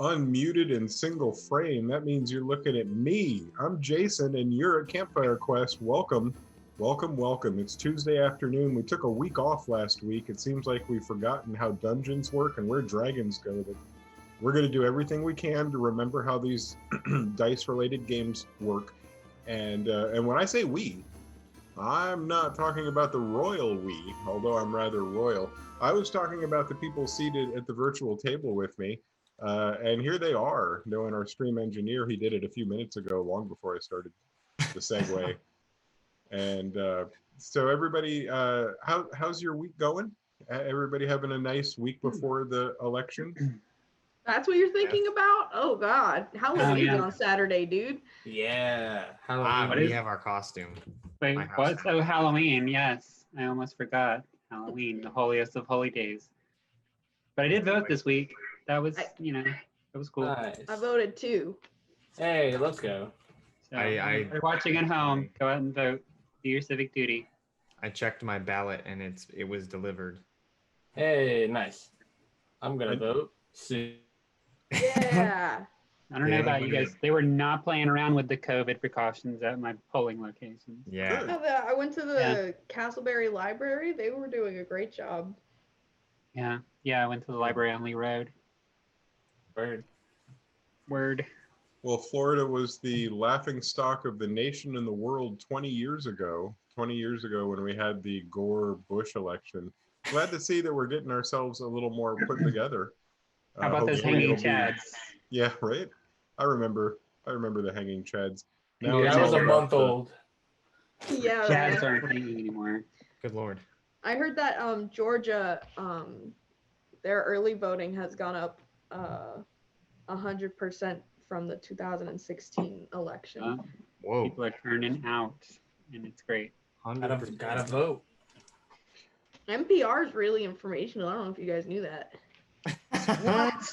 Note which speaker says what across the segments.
Speaker 1: unmuted in single frame. That means you're looking at me. I'm Jason, and you're at Campfire Quest. Welcome, welcome, welcome. It's Tuesday afternoon. We took a week off last week. It seems like we've forgotten how dungeons work and where dragons go. But we're going to do everything we can to remember how these dice-related games work. And when I say we, I'm not talking about the royal we, although I'm rather royal. I was talking about the people seated at the virtual table with me. And here they are, knowing our stream engineer. He did it a few minutes ago, long before I started the segue. And so everybody, how's your week going? Everybody having a nice week before the election?
Speaker 2: That's what you're thinking about? Oh God, Halloween's on Saturday, dude.
Speaker 3: Yeah, Halloween.
Speaker 4: We have our costume.
Speaker 5: Wait, what? Oh, Halloween, yes. I almost forgot. Halloween, the holiest of holy days. But I did vote this week. That was, that was cool.
Speaker 3: Nice.
Speaker 2: I voted too.
Speaker 3: Hey, let's go.
Speaker 5: So, if you're watching at home, go out and vote. Do your civic duty.
Speaker 4: I checked my ballot and it was delivered.
Speaker 3: Hey, nice. I'm gonna vote soon.
Speaker 2: Yeah.
Speaker 5: I don't know about you guys. They were not playing around with the COVID precautions at my polling location.
Speaker 4: Yeah.
Speaker 2: I went to the Castleberry Library. They were doing a great job.
Speaker 5: Yeah. Yeah, I went to the library on Lee Road. Word.
Speaker 1: Well, Florida was the laughing stock of the nation and the world 20 years ago. 20 years ago when we had the Gore-Bush election. Glad to see that we're getting ourselves a little more put together.
Speaker 5: How about those hanging chads?
Speaker 1: Yeah, right. I remember the hanging chads.
Speaker 3: Now that was a month old.
Speaker 2: Yeah,
Speaker 5: chads aren't hanging anymore.
Speaker 4: Good Lord.
Speaker 2: I heard that Georgia, their early voting has gone up 100% from the 2016 election.
Speaker 4: Whoa.
Speaker 5: People are turning out, and it's great.
Speaker 3: Gotta vote.
Speaker 2: NPR is really informational. I don't know if you guys knew that.
Speaker 4: What?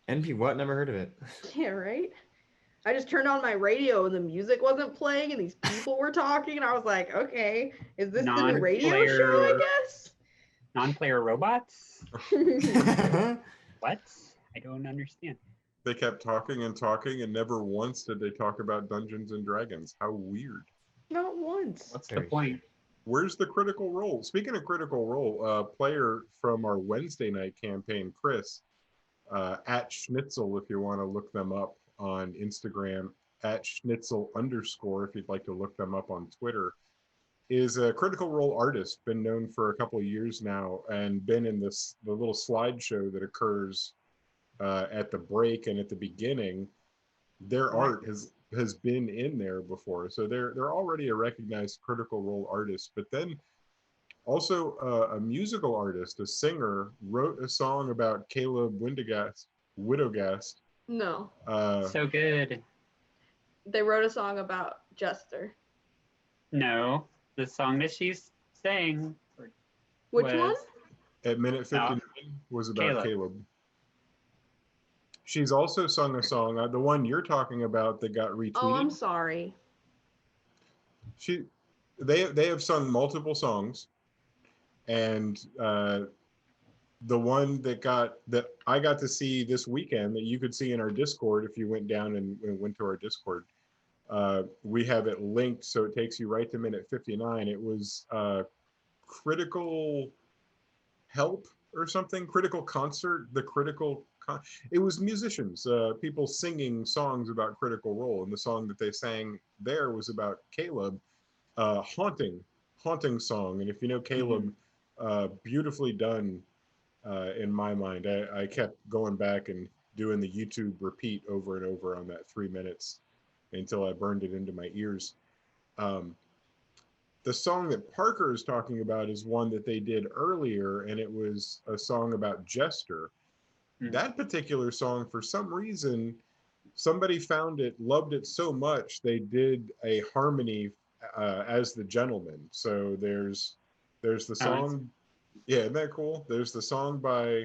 Speaker 4: NP what? Never heard of it.
Speaker 2: Yeah, right? I just turned on my radio and the music wasn't playing and these people were talking and I was like, okay, is this the new radio show, I guess?
Speaker 5: Non-player robots? What? I don't understand.
Speaker 1: They kept talking and never once did they talk about Dungeons and Dragons. How weird.
Speaker 2: Not once.
Speaker 5: What's the point?
Speaker 1: Where's the Critical Role? Speaking of Critical Role, player from our Wednesday night campaign, Chris, at Schnitzel, if you want to look them up on Instagram, at Schnitzel_ if you'd like to look them up on Twitter, is a Critical Role artist, been known for a couple of years now, and been in the little slideshow that occurs at the break and at the beginning. Their art has been in there before, so they're already a recognized Critical Role artist. But then also a musical artist, a singer, wrote a song about Caleb Widogast.
Speaker 2: No.
Speaker 5: So good.
Speaker 2: They wrote a song about Jester.
Speaker 5: No, the song that she's sang.
Speaker 2: Which one?
Speaker 1: At minute 59 was about Caleb. She's also sung a song, the one you're talking about that got retweeted.
Speaker 2: Oh, I'm sorry.
Speaker 1: They have sung multiple songs, and the one that I got to see this weekend that you could see in our Discord if you went down and went to our Discord. We have it linked, so it takes you right to minute 59. It was Critical Help or something, Critical Concert, it was musicians, people singing songs about Critical Role, and the song that they sang there was about Caleb, haunting song. And if you know Caleb, beautifully done in my mind. I kept going back and doing the YouTube repeat over and over on that 3 minutes until I burned it into my ears. The song that Parker is talking about is one that they did earlier, and it was a song about Jester. That particular song, for some reason, somebody found it, loved it so much, they did a harmony as the gentleman. So there's the song, yeah, isn't that cool? There's the song by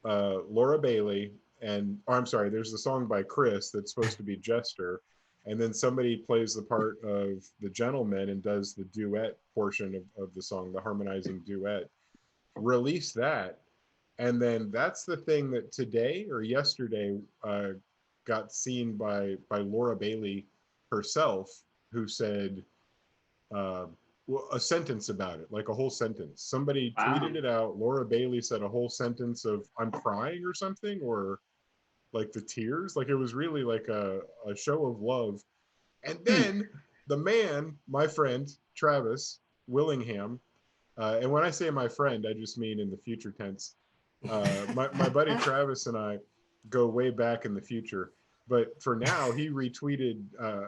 Speaker 1: Laura Bailey, there's the song by Chris that's supposed to be Jester, and then somebody plays the part of the gentleman and does the duet portion of the song, the harmonizing duet. Release that, And then that's the thing that today or yesterday got seen by Laura Bailey herself, who said well, a sentence about it, like a whole sentence. Somebody tweeted it out. Laura Bailey said a whole sentence of "I'm crying" or something, or like the tears. Like it was really like a show of love. And then the man, my friend Travis Willingham, and when I say my friend, I just mean in the future tense. My buddy Travis and I go way back in the future, but for now he retweeted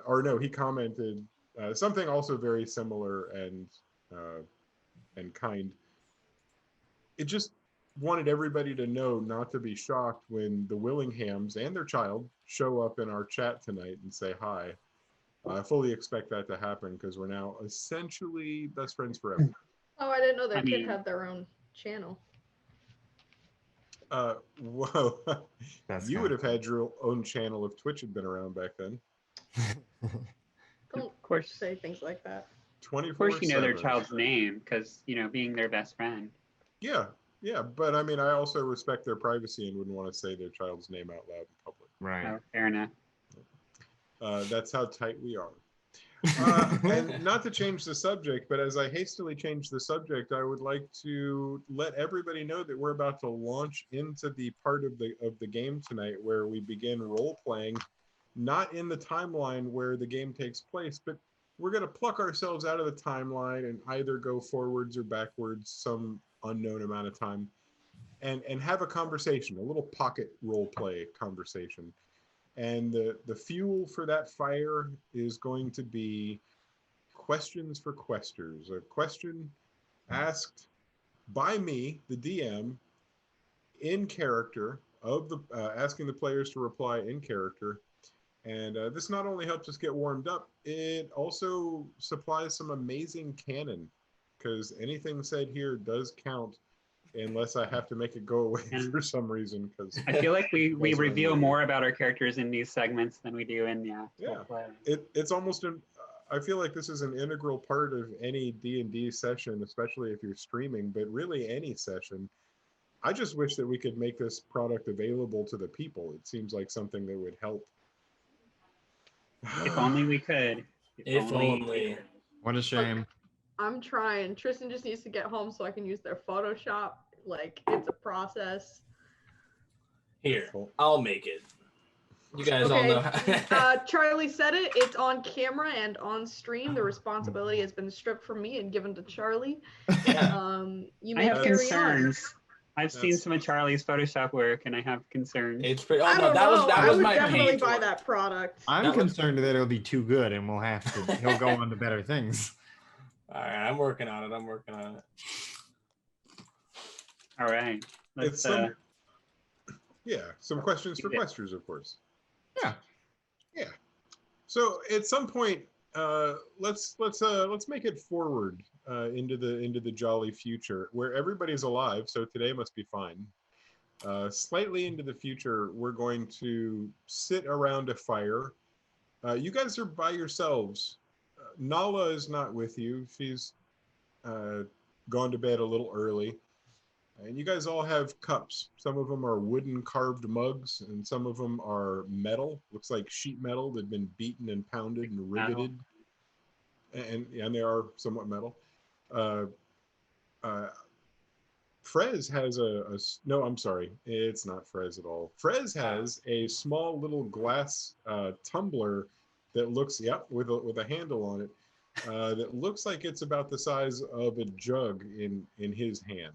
Speaker 1: or no, he commented something also very similar and kind. It just wanted everybody to know not to be shocked when the Willinghams and their child show up in our chat tonight and say hi. I fully expect that to happen because we're now essentially best friends forever.
Speaker 2: Oh, I didn't know their kid had their own channel.
Speaker 1: Whoa. You would have
Speaker 4: cool.
Speaker 1: had your own channel if Twitch had been around back then.
Speaker 2: Don't
Speaker 5: Of course.
Speaker 2: say things like that.
Speaker 1: 24/7.
Speaker 5: Of course, you know their child's name because, you know, being their best friend.
Speaker 1: Yeah, yeah. But I mean, I also respect their privacy and wouldn't want to say their child's name out loud in public.
Speaker 4: Right.
Speaker 5: Oh, fair enough.
Speaker 1: That's how tight we are. And not to change the subject, but as I hastily change the subject, I would like to let everybody know that we're about to launch into the part of the game tonight where we begin role playing, not in the timeline where the game takes place, but we're going to pluck ourselves out of the timeline and either go forwards or backwards some unknown amount of time and have a conversation, a little pocket role play conversation. And the fuel for that fire is going to be questions for questers. A question asked by me, the DM, in character, of the asking the players to reply in character. And this not only helps us get warmed up, it also supplies some amazing canon, because anything said here does count, unless I have to make it go away for some reason. Because
Speaker 5: I feel like we reveal more about our characters in these segments than we do in the
Speaker 1: yeah.
Speaker 5: play.
Speaker 1: It's almost I feel like this is an integral part of any D&D session, especially if you're streaming, but really any session. I just wish that we could make this product available to the people. It seems like something that would help.
Speaker 5: If only we could.
Speaker 3: If only.
Speaker 4: What a shame.
Speaker 2: I'm trying. Tristan just needs to get home so I can use their Photoshop. Like, it's a process.
Speaker 3: Here, I'll make it. You guys all know how.
Speaker 2: Charlie said it. It's on camera and on stream. The responsibility has been stripped from me and given to Charlie.
Speaker 3: Yeah.
Speaker 2: You
Speaker 5: I
Speaker 2: may
Speaker 5: have
Speaker 2: carry
Speaker 5: concerns.
Speaker 2: on.
Speaker 5: I've seen some of Charlie's Photoshop work and I have concerns.
Speaker 3: It's pretty. Oh
Speaker 2: I
Speaker 3: no,
Speaker 2: don't
Speaker 3: that
Speaker 2: know.
Speaker 3: was
Speaker 2: I would
Speaker 3: my
Speaker 2: definitely
Speaker 3: paint
Speaker 2: buy
Speaker 3: work.
Speaker 2: that product.
Speaker 4: I'm concerned that it'll be too good and we'll have to, he'll go on to better things.
Speaker 3: All right, I'm working on it.
Speaker 5: All right. Let's,
Speaker 1: some questions for questers, of course.
Speaker 4: Yeah.
Speaker 1: So at some point, let's make it forward into the jolly future where everybody's alive. So today must be fine. Slightly into the future, we're going to sit around a fire. You guys are by yourselves. Nala is not with you. She's gone to bed a little early. And you guys all have cups. Some of them are wooden carved mugs, and some of them are metal. Looks like sheet metal that had been beaten and pounded and riveted. And they are somewhat metal. Frez has no, I'm sorry. It's not Frez at all. Frez has a small little glass tumbler that looks, with a handle on it, that looks like it's about the size of a jug in his hand.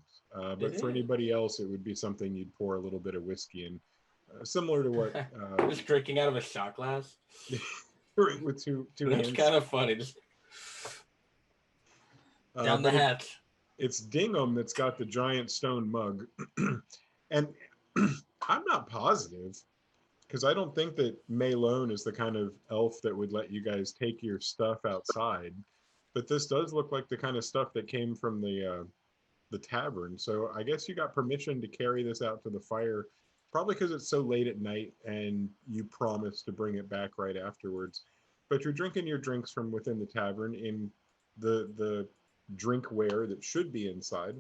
Speaker 1: But for anybody else, it would be something you'd pour a little bit of whiskey in, similar to what.
Speaker 3: Just drinking out of a shot glass.
Speaker 1: With two hands.
Speaker 3: That's kind of funny. Just down the hatch.
Speaker 1: It's Dingham that's got the giant stone mug, and I'm not positive because I don't think that Maylone is the kind of elf that would let you guys take your stuff outside. But this does look like the kind of stuff that came from the tavern. So I guess you got permission to carry this out to the fire, probably because it's so late at night and you promised to bring it back right afterwards. But you're drinking your drinks from within the tavern in the drinkware that should be inside.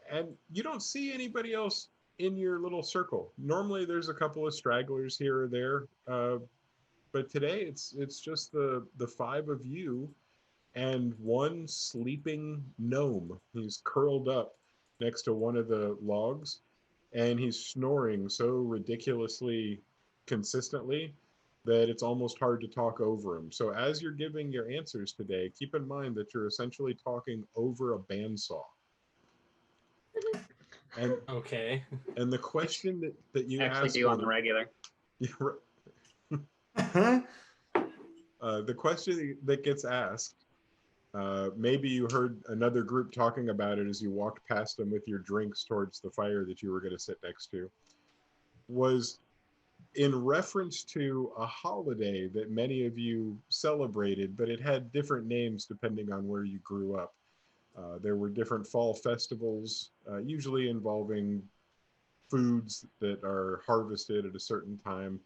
Speaker 1: And you don't see anybody else in your little circle. Normally there's a couple of stragglers here or there, but today it's just the five of you and one sleeping gnome. He's curled up next to one of the logs, and he's snoring so ridiculously consistently that it's almost hard to talk over him. So as you're giving your answers today, keep in mind that you're essentially talking over a bandsaw. And
Speaker 3: Okay.
Speaker 1: and the question that you
Speaker 5: Actually
Speaker 1: ask
Speaker 5: do on the regular.
Speaker 1: The question that gets asked, maybe you heard another group talking about it as you walked past them with your drinks towards the fire that you were going to sit next to, was in reference to a holiday that many of you celebrated, but it had different names depending on where you grew up. There were different fall festivals, usually involving foods that are harvested at a certain time,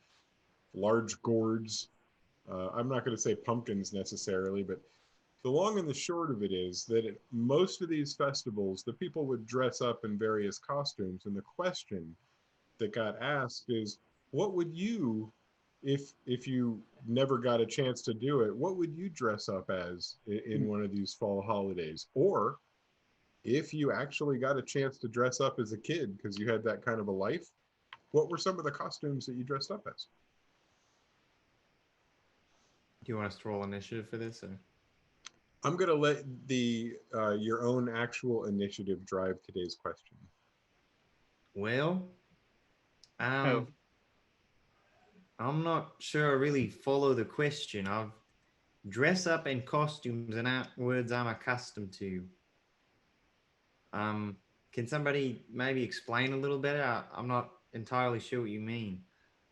Speaker 1: large gourds. I'm not going to say pumpkins necessarily, but the long and the short of it is that at most of these festivals, the people would dress up in various costumes. And the question that got asked is, what would you, if you never got a chance to do it, what would you dress up as in one of these fall holidays? Or if you actually got a chance to dress up as a kid because you had that kind of a life, what were some of the costumes that you dressed up as?
Speaker 4: Do you want us to roll initiative for this? Or?
Speaker 1: I'm going to let your own actual initiative drive today's question.
Speaker 4: Well, I'm not sure I really follow the question. I've dress up in costumes and words I'm accustomed to. Can somebody maybe explain a little better? I'm not entirely sure what you mean.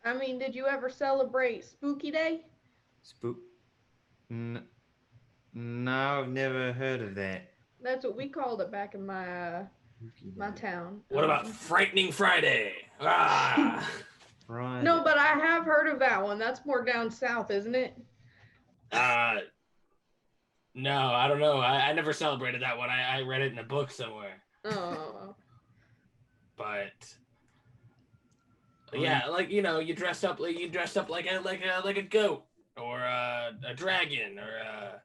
Speaker 2: I mean, did you ever celebrate Spooky Day?
Speaker 4: No, I've never heard of that.
Speaker 2: That's what we called it back in my my town.
Speaker 3: What about Frightening Friday? Ah.
Speaker 4: Right.
Speaker 2: No, but I have heard of that one. That's more down south, isn't it?
Speaker 3: No, I don't know. I never celebrated that one. I read it in a book somewhere.
Speaker 2: Oh.
Speaker 3: But yeah, like you dressed up like a goat or a dragon or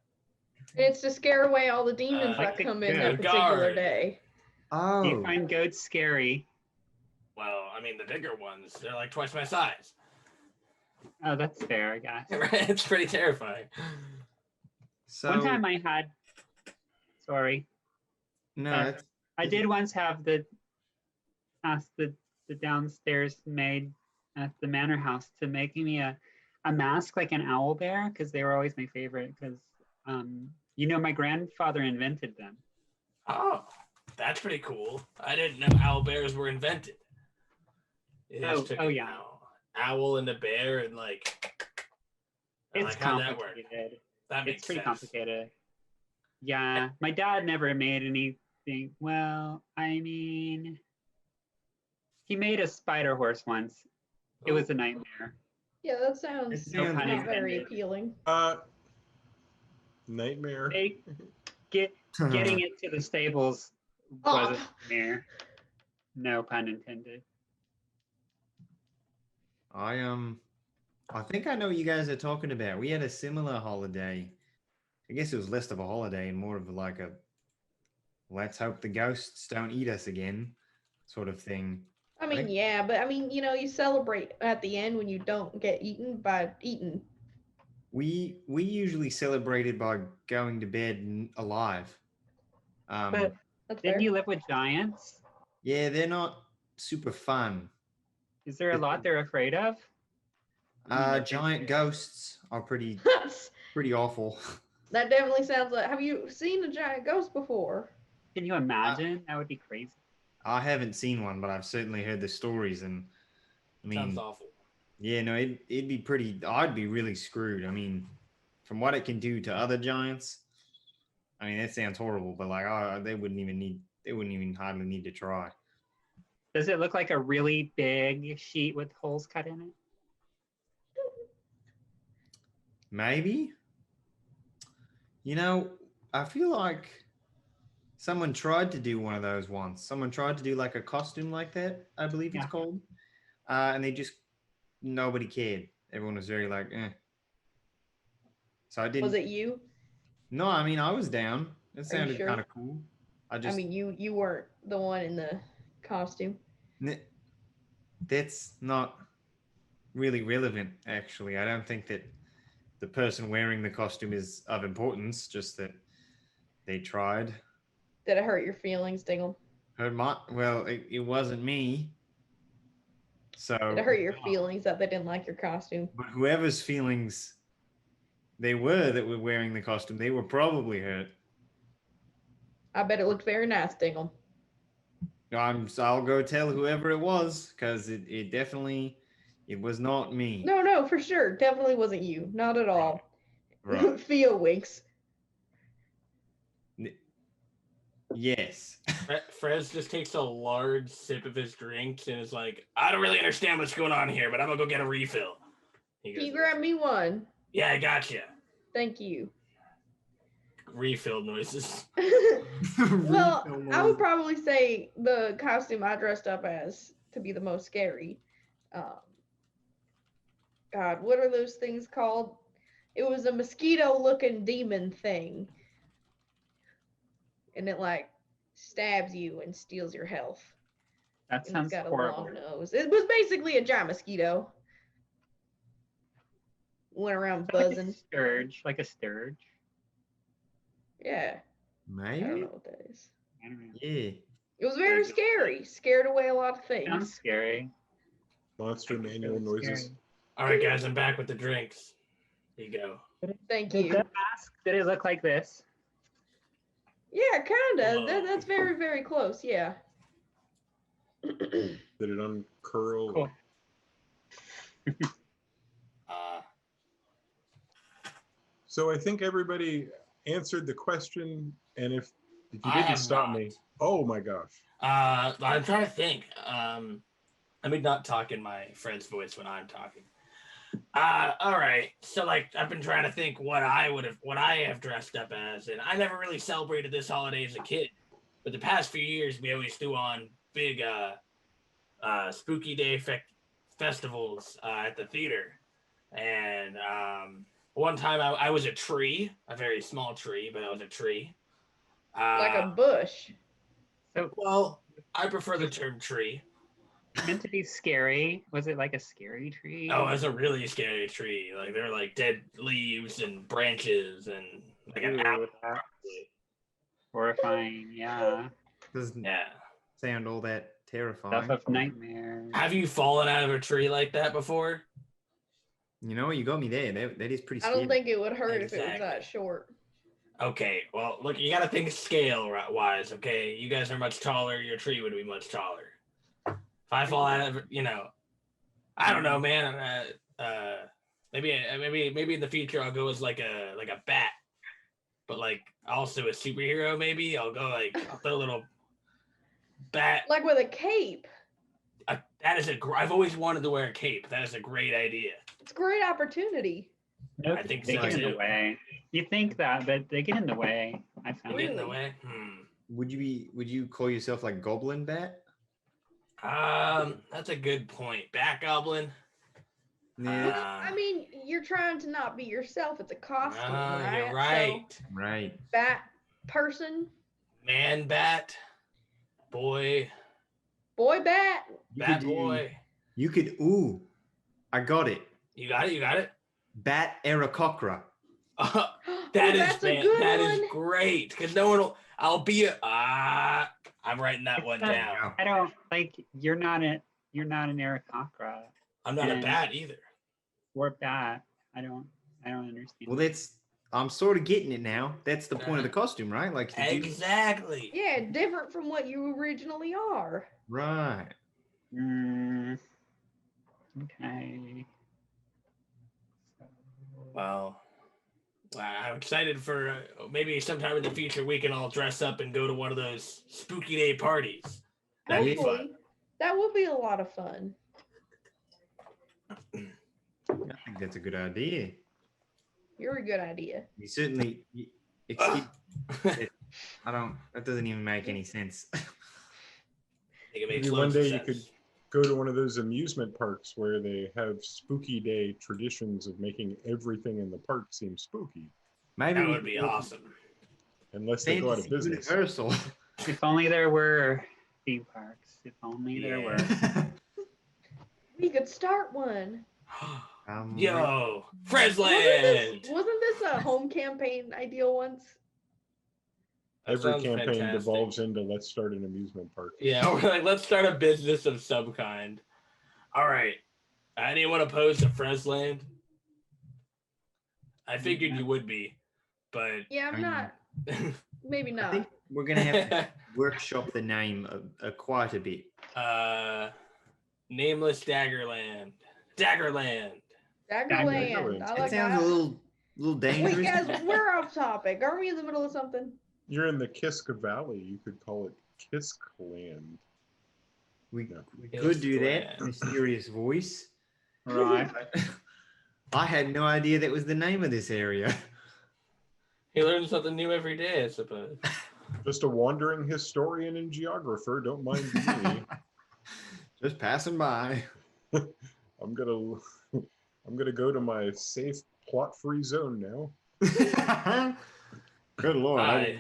Speaker 2: It's to scare away all the demons that come in that particular day.
Speaker 5: Oh. Do you find goats scary?
Speaker 3: Well, I mean, the bigger ones, they're like twice my size.
Speaker 5: Oh, that's fair, I guess.
Speaker 3: Right? It's pretty terrifying.
Speaker 5: So, one time I had, I did once have ask the downstairs maid at the manor house to make me a mask like an owl bear, because they were always my favorite, because my grandfather invented them.
Speaker 3: Oh, that's pretty cool. I didn't know owl bears were invented.
Speaker 5: Yeah.
Speaker 3: Owl and a bear and
Speaker 5: it's complicated.
Speaker 3: That makes
Speaker 5: it's pretty
Speaker 3: sense.
Speaker 5: Complicated. Yeah, my dad never made anything. Well, I mean, he made a spider horse once. It was a nightmare.
Speaker 2: Yeah, that sounds not very appealing.
Speaker 1: Nightmare.
Speaker 5: Getting it to the stables was a nightmare. No pun intended.
Speaker 4: I think I know what you guys are talking about. We had a similar holiday. I guess it was less of a holiday and more of like a let's hope the ghosts don't eat us again sort of thing.
Speaker 2: I mean, yeah, but I mean, you celebrate at the end when you don't get eaten by eating.
Speaker 4: We usually celebrated by going to bed alive.
Speaker 5: But didn't you live with giants?
Speaker 4: Yeah, they're not super fun.
Speaker 5: Is there a lot they're afraid of?
Speaker 4: Giant ghosts are pretty awful.
Speaker 2: That definitely sounds like. Have you seen a giant ghost before?
Speaker 5: Can you imagine? That would be crazy.
Speaker 4: I haven't seen one, but I've certainly heard the stories, and I mean,
Speaker 3: sounds awful.
Speaker 4: Yeah, no, it'd be pretty. I'd be really screwed. I mean, from what it can do to other giants, I mean, that sounds horrible. But they wouldn't even hardly need to try.
Speaker 5: Does it look like a really big sheet with holes cut in it?
Speaker 4: Maybe. I feel like Someone tried to do one of those once. Someone tried to do like a costume like that, I believe it's called. And nobody cared. Everyone was very like, eh. So I didn't.
Speaker 2: Was it you?
Speaker 4: No, I mean, I was down. It
Speaker 2: Are you
Speaker 4: sounded
Speaker 2: sure?
Speaker 4: kind of cool.
Speaker 2: I mean, you weren't the one in the costume.
Speaker 4: That's not really relevant, actually. I don't think that the person wearing the costume is of importance, just that they tried.
Speaker 2: Did it hurt your feelings, Dingle?
Speaker 4: Well, it wasn't me. So
Speaker 2: Did it hurt your feelings that they didn't like your costume?
Speaker 4: But whoever's feelings they were that were wearing the costume, they were probably hurt.
Speaker 2: I bet it looked very nice, Dingle.
Speaker 4: I'll go tell whoever it was, because it definitely, it was not me.
Speaker 2: No, for sure. Definitely wasn't you. Not at all.
Speaker 4: Right.
Speaker 2: Theo winks.
Speaker 4: Yes.
Speaker 3: Frez just takes a large sip of his drinks and is like, I don't really understand what's going on here, but I'm gonna go get a refill.
Speaker 2: Can you grab me one?
Speaker 3: Yeah, I got you.
Speaker 2: Thank you.
Speaker 3: Refill noises.
Speaker 2: Well, I would probably say the costume I dressed up as to be the most scary. God, what are those things called? It was a mosquito-looking demon thing. And it like stabs you and steals your health.
Speaker 5: That
Speaker 2: And
Speaker 5: sounds
Speaker 2: it's got
Speaker 5: horrible.
Speaker 2: a long nose. It was basically a giant mosquito. Went around buzzing.
Speaker 5: Like a scourge.
Speaker 2: Yeah.
Speaker 4: Maybe?
Speaker 2: I don't know what that is.
Speaker 5: I don't know.
Speaker 4: Yeah.
Speaker 2: It was very scary. Scared away a lot of things.
Speaker 5: Sounds scary.
Speaker 1: Monster manual noises.
Speaker 5: Scary.
Speaker 3: All right, guys, I'm back with the drinks. Here you go.
Speaker 2: Thank
Speaker 5: Did
Speaker 2: you.
Speaker 5: the mask, did it look like this?
Speaker 2: Yeah, kinda.
Speaker 3: Whoa.
Speaker 2: That's very, very close. Yeah.
Speaker 1: Did it uncurl?
Speaker 5: Cool.
Speaker 1: So I think everybody answered the question, and if you
Speaker 3: I
Speaker 1: didn't
Speaker 3: have
Speaker 1: stop
Speaker 3: not.
Speaker 1: me, oh my gosh.
Speaker 3: I'm trying to think. Let me not talk in my friend's voice when I'm talking. All right. So like I've been trying to think what I have dressed up as, and I never really celebrated this holiday as a kid. But the past few years we always threw on big spooky day festivals at the theater. And one time I was a tree, a very small tree, but I was a tree.
Speaker 2: Like a bush.
Speaker 5: So
Speaker 3: Well, I prefer the term tree.
Speaker 5: meant to be scary. Was it like a scary tree?
Speaker 3: Oh, it's a really scary tree. Like there are like dead leaves and branches and like an
Speaker 5: Ooh,
Speaker 3: apple.
Speaker 5: that's horrifying. Yeah.
Speaker 4: Doesn't
Speaker 3: Yeah.
Speaker 4: sound all that terrifying.
Speaker 5: Stuff of nightmares.
Speaker 3: Have you fallen out of a tree like that before?
Speaker 4: You know, you got me there. That is pretty
Speaker 2: I
Speaker 4: scary.
Speaker 2: don't think it would hurt if it was
Speaker 3: Exactly.
Speaker 2: that short.
Speaker 3: Okay, well, look, you got to think scale wise. Okay, you guys are much taller. Your tree would be much taller. If I fall out of, I don't know, man. Maybe in the future I'll go as like a bat, but like also a superhero. Maybe I'll go I'll throw a little bat.
Speaker 2: Like with a cape.
Speaker 3: I've always wanted to wear a cape. That is a great idea.
Speaker 2: It's a great opportunity.
Speaker 5: Nope,
Speaker 3: I think
Speaker 5: they
Speaker 3: so,
Speaker 5: get in
Speaker 3: too.
Speaker 5: the way. You think that, but they get in the way. I
Speaker 3: You
Speaker 5: found
Speaker 3: get in the
Speaker 2: Really?
Speaker 3: way.
Speaker 4: Would you call yourself like Goblin Bat?
Speaker 3: That's a good point. Bat Goblin.
Speaker 4: Yeah.
Speaker 2: I mean, you're trying to not be yourself. It's a costume, right?
Speaker 3: You're right.
Speaker 2: So,
Speaker 4: Right.
Speaker 2: bat person,
Speaker 3: Man bat. Boy.
Speaker 2: boy bat.
Speaker 3: Bat boy.
Speaker 4: You could. Ooh, I got it.
Speaker 3: You got it?
Speaker 4: Bat Aarakocra.
Speaker 3: That is
Speaker 2: that's a good
Speaker 3: that
Speaker 2: one.
Speaker 3: is great. Because no one will I'm writing that one down.
Speaker 5: I don't like. You're not an Aarakocra
Speaker 3: I'm not a
Speaker 5: and-
Speaker 3: bat either.
Speaker 5: or bat. I don't understand.
Speaker 4: Well, I'm sort of getting it now. That's the point of the costume, right? Like to do-
Speaker 3: Exactly.
Speaker 2: Yeah, different from what you originally are.
Speaker 4: Right.
Speaker 5: Okay.
Speaker 3: Well, I'm excited for maybe sometime in the future we can all dress up and go to one of those spooky day parties. That'd be fun.
Speaker 2: Hopefully, that will be a lot of fun.
Speaker 4: I think that's a good idea.
Speaker 2: You're a good idea.
Speaker 4: You certainly. Excuse, That doesn't even make any sense.
Speaker 3: I think it makes
Speaker 1: Maybe one
Speaker 3: loads of
Speaker 1: day you
Speaker 3: sense.
Speaker 1: could go to one of those amusement parks where they have spooky day traditions of making everything in the park seem spooky,
Speaker 4: Maybe
Speaker 3: That
Speaker 4: we
Speaker 3: would be
Speaker 4: could go
Speaker 3: awesome.
Speaker 1: unless they go out of
Speaker 4: Fantasy
Speaker 1: business.
Speaker 4: Universal.
Speaker 5: If only there were theme parks. If only there were.
Speaker 2: We could start one.
Speaker 3: Yo,
Speaker 2: Wasn't
Speaker 3: Frizzland!
Speaker 2: this a home campaign ideal once?
Speaker 3: That
Speaker 1: Every
Speaker 3: sounds
Speaker 1: campaign
Speaker 3: fantastic.
Speaker 1: devolves into let's start an amusement park.
Speaker 3: Yeah, we're like, let's start a business of some kind. All right. Anyone opposed to Frizzland? I figured you would be, but
Speaker 2: Yeah, I'm not. Maybe
Speaker 4: I
Speaker 2: not.
Speaker 4: think we're gonna have to workshop the name quite a bit.
Speaker 3: Nameless Daggerland. Daggerland.
Speaker 2: Daggerland. I
Speaker 4: It
Speaker 2: like
Speaker 4: sounds
Speaker 2: that.
Speaker 4: a little dangerous.
Speaker 2: Wait, guys, we're off topic. Aren't we in the middle of something?
Speaker 1: You're in the Kiska Valley. You could call it Kiskland.
Speaker 4: We
Speaker 3: Yes,
Speaker 4: could do that.
Speaker 3: land.
Speaker 4: Mysterious voice.
Speaker 5: Right.
Speaker 4: I had no idea that was the name of this area.
Speaker 3: You learn something new every day, I suppose.
Speaker 1: Just a wandering historian and geographer. Don't mind me.
Speaker 4: Just passing by.
Speaker 1: I'm gonna go to my safe plot-free zone now.
Speaker 4: Good Lord. I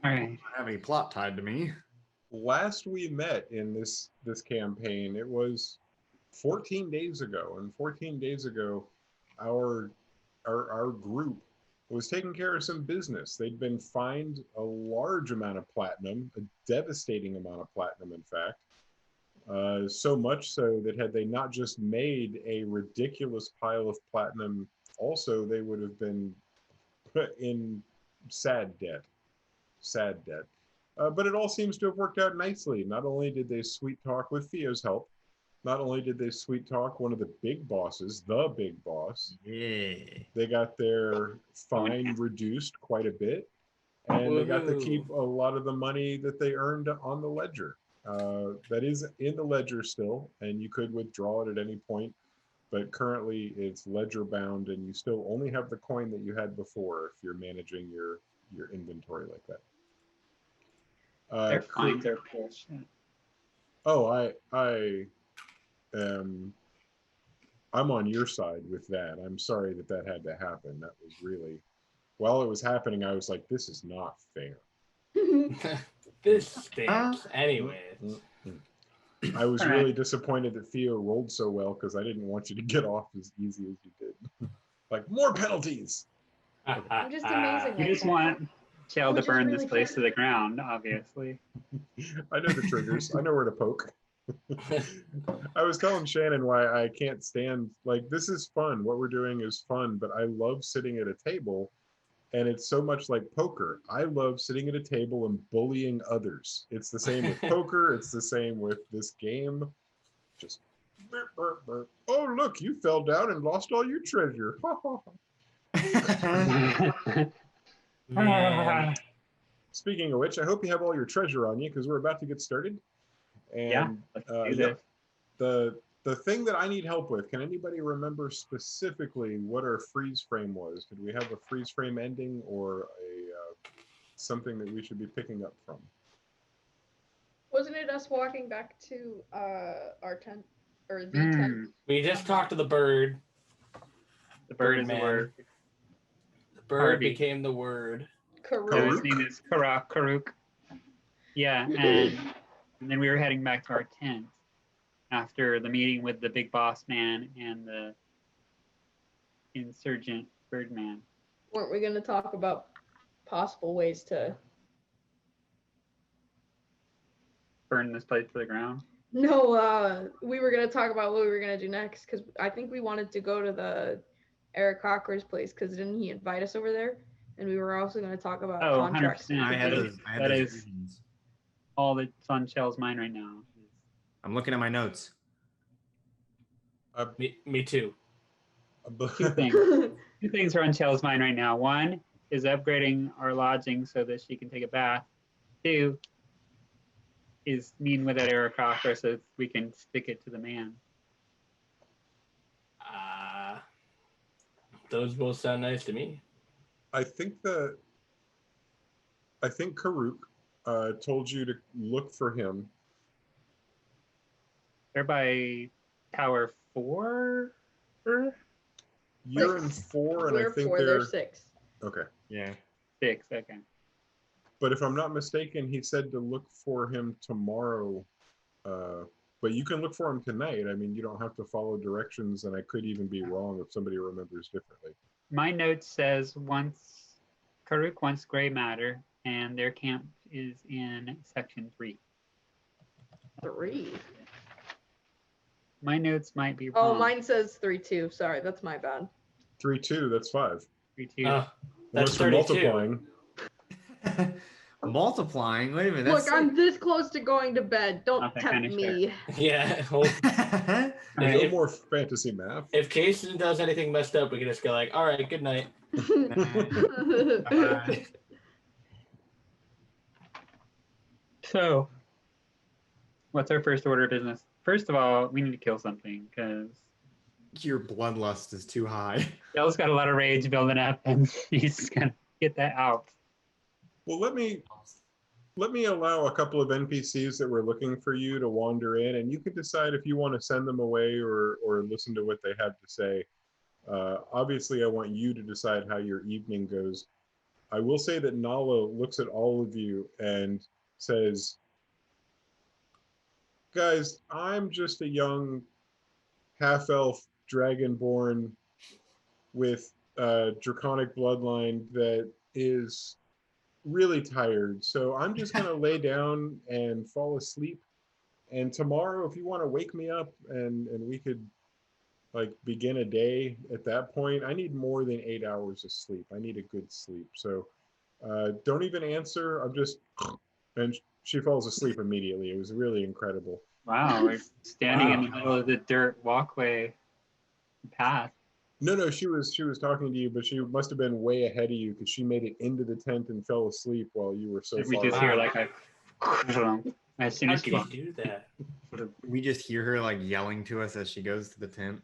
Speaker 5: All right.
Speaker 4: don't have any plot tied to me.
Speaker 1: Last we met in this campaign, it was 14 days ago, and 14 days ago, our group was taking care of some business. They'd been fined a large amount of platinum, a devastating amount of platinum, in fact. So much so that had they not just made a ridiculous pile of platinum, also they would have been put in sad debt. But it all seems to have worked out nicely. Not only did they sweet talk with Theo's help, not only did they sweet talk one of the big bosses, the big boss,
Speaker 4: Yeah.
Speaker 1: they got their fine reduced quite a bit, and they got to keep a lot of the money that they earned on the ledger. That is in the ledger still, and you could withdraw it at any point, but currently it's ledger bound, and you still only have the coin that you had before if you're managing your inventory like that.
Speaker 5: Their fines are bullshit.
Speaker 1: Oh, I'm on your side with that. I'm sorry that had to happen. That was really, while it was happening, I was like, this is not fair.
Speaker 3: This stinks. Anyways.
Speaker 1: I was really disappointed that Theo rolled so well because I didn't want you to get off as easy as you did. Like, more penalties.
Speaker 2: I'm just amazing.
Speaker 5: You just want Chell to
Speaker 2: Which is
Speaker 5: burn
Speaker 2: really
Speaker 5: this place
Speaker 2: fun.
Speaker 5: to the ground, obviously.
Speaker 1: I know the triggers. I know where to poke. I was telling Shannon why I can't stand, like, this is fun. What we're doing is fun, but I love sitting at a table, and it's so much like poker. I love sitting at a table and bullying others. It's the same with poker. It's the same with this game. Just, burp, burp, burp. Oh, look, you fell down and lost all your treasure.
Speaker 3: Man.
Speaker 1: Speaking of which, I hope you have all your treasure on you because we're about to get started. And
Speaker 5: Yeah, let's do this.
Speaker 1: the thing that I need help with, can anybody remember specifically what our freeze frame was? Did we have a freeze frame ending or a something that we should be picking up from?
Speaker 2: Wasn't it us walking back to our tent or the tent?
Speaker 3: We just talked to the bird.
Speaker 5: The bird is the
Speaker 3: Birdman.
Speaker 5: word.
Speaker 3: The bird
Speaker 5: Harvey.
Speaker 3: became the word.
Speaker 5: So
Speaker 2: Karuk.
Speaker 5: his name is Karuk. Yeah, and then we were heading back to our tent after the meeting with the big boss man and the insurgent birdman.
Speaker 2: Weren't we going to talk about possible ways to?
Speaker 5: Burn this place to the ground.
Speaker 2: No, we were going to talk about what we were going to do next because I think we wanted to go to the Eric Cocker's place because didn't he invite us over there? And we were also going to talk about
Speaker 5: Oh,
Speaker 2: contracts.
Speaker 5: 100%.
Speaker 4: I had
Speaker 5: That
Speaker 4: those,
Speaker 5: is-
Speaker 4: I had
Speaker 5: that
Speaker 4: those
Speaker 5: is-
Speaker 4: visions.
Speaker 5: All that's on Shell's mind right now.
Speaker 4: I'm looking at my notes.
Speaker 3: Me too.
Speaker 5: Two things. Two things are on Shell's mind right now. One is upgrading our lodging so that she can take a bath. Two is meeting with that Eric Cocker so we can stick it to the man.
Speaker 3: Those both sound nice to me.
Speaker 1: I think I think Karuk told you to look for him.
Speaker 5: They're by Tower 4?
Speaker 1: You're in
Speaker 2: 6.
Speaker 1: 4, and I
Speaker 2: We're
Speaker 1: think
Speaker 2: 4, they're
Speaker 1: they're
Speaker 2: 6.
Speaker 1: okay.
Speaker 4: Yeah.
Speaker 5: 6, okay.
Speaker 1: But if I'm not mistaken, he said to look for him tomorrow. But you can look for him tonight. I mean, you don't have to follow directions, and I could even be wrong if somebody remembers differently.
Speaker 5: My note says Karuk wants gray matter, and their camp is in section 3.
Speaker 2: 3.
Speaker 5: My notes might be wrong.
Speaker 2: Oh, mine says 3 2. Sorry, that's my bad.
Speaker 1: 3, 2. That's 5.
Speaker 5: 3, 2.
Speaker 3: That's
Speaker 1: Unless we're
Speaker 3: 32.
Speaker 1: multiplying.
Speaker 4: Multiplying? Wait a minute.
Speaker 2: Look,
Speaker 4: That's
Speaker 2: I'm this close to going to bed. Don't
Speaker 5: Not that
Speaker 2: tempt
Speaker 5: kind of
Speaker 2: me.
Speaker 3: Yeah. Well,
Speaker 5: All
Speaker 1: No
Speaker 5: right.
Speaker 1: more fantasy math.
Speaker 3: if Jason does anything messed up, we can just go like, all right, good night.
Speaker 5: So, what's our first order of business? First of all, we need to kill something because
Speaker 4: your bloodlust is too high.
Speaker 5: Dell's got a lot of rage building up, and he's gonna get that out.
Speaker 1: Well, let me allow a couple of NPCs that were looking for you to wander in, and you can decide if you want to send them away or listen to what they have to say. Obviously, I want you to decide how your evening goes. I will say that Nala looks at all of you and says, guys, I'm just a young half-elf dragonborn with a draconic bloodline that is really tired. So I'm just going to lay down and fall asleep. And tomorrow, if you want to wake me up and we could like begin a day at that point, I need more than 8 hours of sleep. I need a good sleep. So don't even answer. I'm just, and she falls asleep immediately. It was really incredible.
Speaker 5: Wow, we're standing in the
Speaker 3: Wow.
Speaker 5: middle of the dirt walkway path.
Speaker 1: No, she was talking to you, but she must have been way ahead of you because she made it into the tent and fell asleep while you were so
Speaker 5: We
Speaker 1: far.
Speaker 5: just
Speaker 1: away.
Speaker 5: hear like a as soon
Speaker 3: How
Speaker 5: as she
Speaker 3: can you
Speaker 5: walks.
Speaker 3: do that?
Speaker 4: We just hear her like yelling to us as she goes to the tent.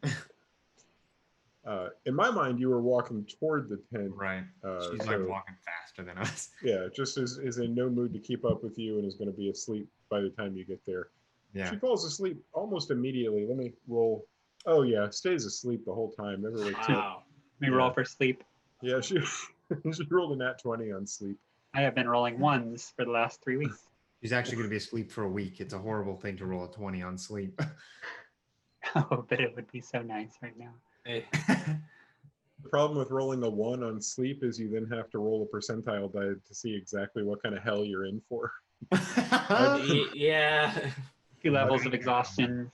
Speaker 1: In my mind, you were walking toward the tent.
Speaker 4: Right. She's
Speaker 1: So,
Speaker 4: like walking faster than us.
Speaker 1: yeah, just is in no mood to keep up with you and is going to be asleep by the time you get there.
Speaker 4: Yeah.
Speaker 1: She falls asleep almost immediately. Let me roll. Oh yeah, stays asleep the whole time. Never wakes up.
Speaker 3: Wow.
Speaker 5: We roll for sleep.
Speaker 1: Yeah, she she rolled a nat 20 on sleep.
Speaker 5: I have been rolling ones for the last 3 weeks.
Speaker 4: She's actually going to be asleep for a week. It's a horrible thing to roll a 20 on sleep.
Speaker 5: Oh, but it would be so nice right now.
Speaker 3: Hey,
Speaker 1: The problem with rolling a 1 on sleep is you then have to roll a percentile die to see exactly what kind of hell you're in for.
Speaker 3: yeah.
Speaker 5: 2 levels of exhaustion.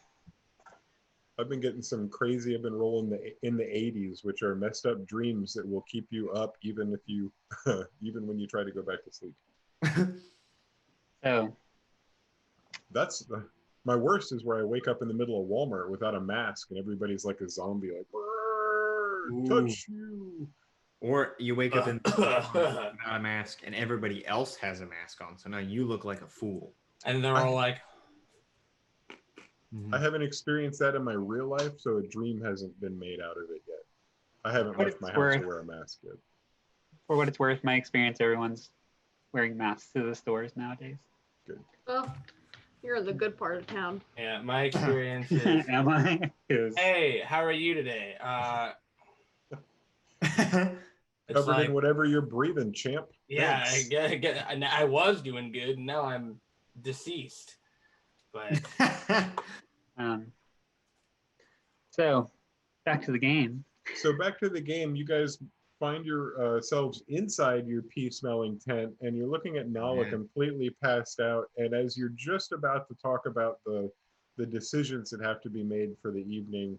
Speaker 1: I've been getting some crazy. I've been rolling in the 80s, which are messed up dreams that will keep you up even if you, even when you try to go back to sleep.
Speaker 5: So
Speaker 1: That's my worst is where I wake up in the middle of Walmart without a mask and everybody's like a zombie, like touch you.
Speaker 4: Or you wake up in without a mask and everybody else has a mask on. So now you look like a fool.
Speaker 3: And they're all like,
Speaker 1: I haven't experienced that in my real life, so a dream hasn't been made out of it yet. I haven't
Speaker 5: But
Speaker 1: left my
Speaker 5: it's
Speaker 1: house to
Speaker 5: worth-
Speaker 1: wear a mask yet.
Speaker 5: for what it's worth, my experience, everyone's wearing masks to the stores nowadays.
Speaker 2: Well, you're in the good part of town.
Speaker 3: yeah, my experience is,
Speaker 5: Am I? 'Cause
Speaker 3: hey, how are you today? It's
Speaker 1: Covered
Speaker 3: like,
Speaker 1: in whatever you're breathing, champ.
Speaker 3: yeah,
Speaker 1: Thanks.
Speaker 3: I was doing good, and now I'm deceased. But
Speaker 5: so back to the game.
Speaker 1: So back to the game, you guys find yourselves inside your pea-smelling tent, and you're looking at Nala
Speaker 4: Yeah.
Speaker 1: completely passed out. And as you're just about to talk about the decisions that have to be made for the evening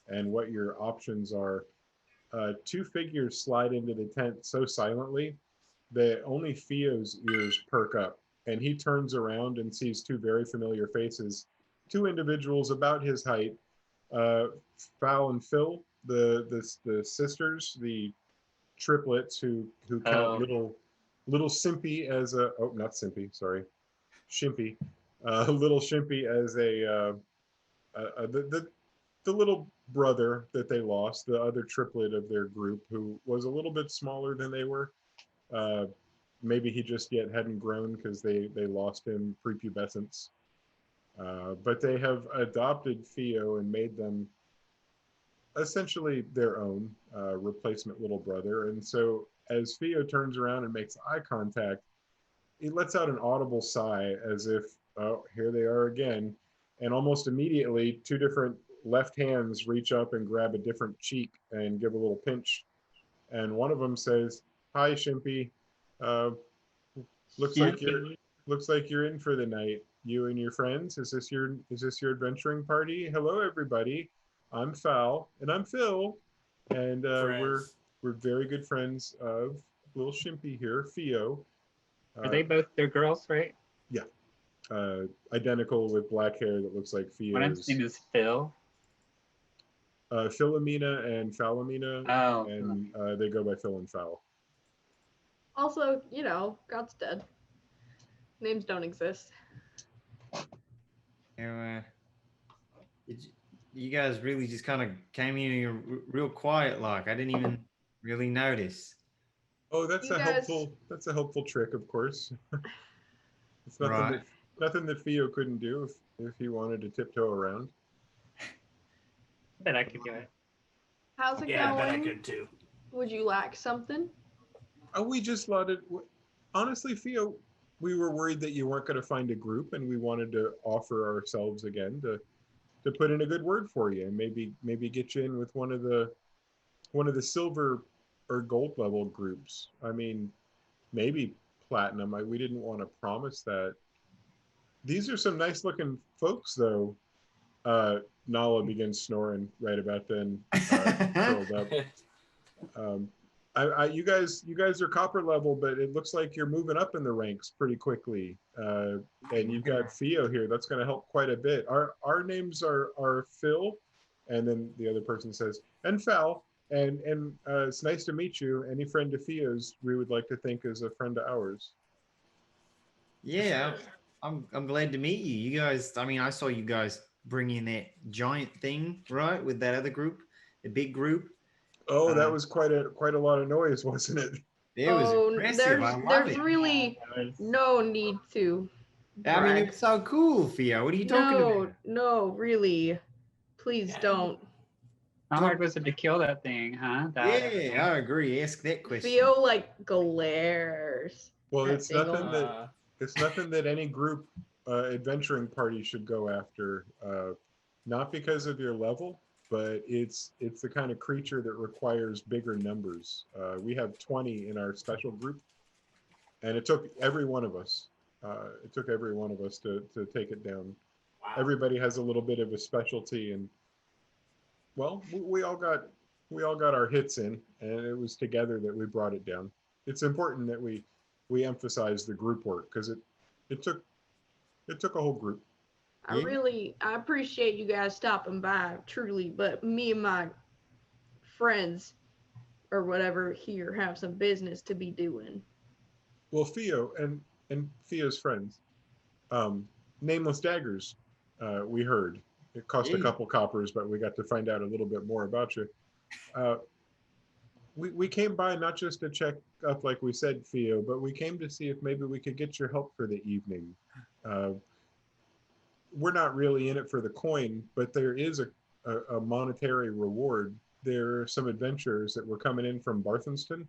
Speaker 1: and what your options are, 2 figures slide into the tent so silently that only Theo's ears perk up, and he turns around and sees 2 very familiar faces, 2 individuals about his height, Fowl and Phil, the sisters, the triplets who count little Simpy as a not Simpy, sorry, Shimpy, little Shimpy as the little brother that they lost, the other triplet of their group who was a little bit smaller than they were. maybe he just yet hadn't grown because they lost him prepubescence. But they have adopted Theo and made them essentially their own replacement little brother. And so as Theo turns around and makes eye contact, he lets out an audible sigh as if, oh, here they are again. And almost immediately, two different left hands reach up and grab a different cheek and give a little pinch. And one of them says, "Hi, Shimpy. Looks like you're in for the night. You and your friends. Is this your adventuring party? Hello, everybody. I'm Fal and I'm Phil, and we're very good friends of little Shimpy here, Theo.
Speaker 5: Are they both? They're girls, right?
Speaker 1: Yeah, identical with black hair that looks like Theo's.
Speaker 5: One of them's name is Phil.
Speaker 1: Philomena and Falomena,
Speaker 5: Oh,
Speaker 1: and they go by Phil and Fal.
Speaker 2: Also, God's dead. Names don't exist.
Speaker 4: You guys really just kind of came in real quiet, like I didn't even really notice.
Speaker 1: Oh, that's a helpful trick, of course. It's nothing that Theo couldn't do if he wanted to tiptoe around.
Speaker 5: I bet I could do it.
Speaker 2: How's it
Speaker 3: Yeah, I bet I
Speaker 2: going?
Speaker 3: could too.
Speaker 2: Would you like something?
Speaker 1: We just let it. Honestly, Theo, we were worried that you weren't going to find a group, and we wanted to offer ourselves again to put in a good word for you, and maybe get you in with one of the silver or gold level groups. I mean, maybe platinum. We didn't want to promise that. These are some nice looking folks, though. Nala begins snoring right about then, curled up. You guys are copper level, but it looks like you're moving up in the ranks pretty quickly. And you've got Theo here. That's going to help quite a bit. Our names are Phil, and then the other person says, and Fal, and it's nice to meet you. Any friend of Theo's, we would like to think is a friend of ours.
Speaker 4: Yeah, I'm glad to meet you. You guys, I mean, I saw you guys bring in that giant thing, right, with that other group, the big group.
Speaker 1: Oh, that was quite a lot of noise, wasn't it?
Speaker 4: It was impressive.
Speaker 2: There's really no need to brag.
Speaker 4: I mean, it's so cool, Theo. What are you talking about?
Speaker 2: No, really. Please don't.
Speaker 5: How hard was it to kill that thing, huh?
Speaker 4: Yeah, I agree. Ask that question.
Speaker 2: Theo glares.
Speaker 1: Well, it's nothing that any group adventuring party should go after. Not because of your level, but it's the kind of creature that requires bigger numbers. We have 20 in our special group, and it took every one of us. To take it down.
Speaker 3: Wow.
Speaker 1: Everybody has a little bit of a specialty, and well, we all got our hits in, and it was together that we brought it down. It's important that we emphasize the group work because it took a whole group.
Speaker 2: I appreciate you guys stopping by, truly, but me and my friends or whatever here have some business to be doing.
Speaker 1: Well, Theo and Theo's friends, Nameless Daggers, we heard. It cost a couple coppers, but we got to find out a little bit more about you. We came by not just to check up, like we said, Theo, but we came to see if maybe we could get your help for the evening. We're not really in it for the coin, but there is a monetary reward. There are some adventurers that were coming in from Barthenston,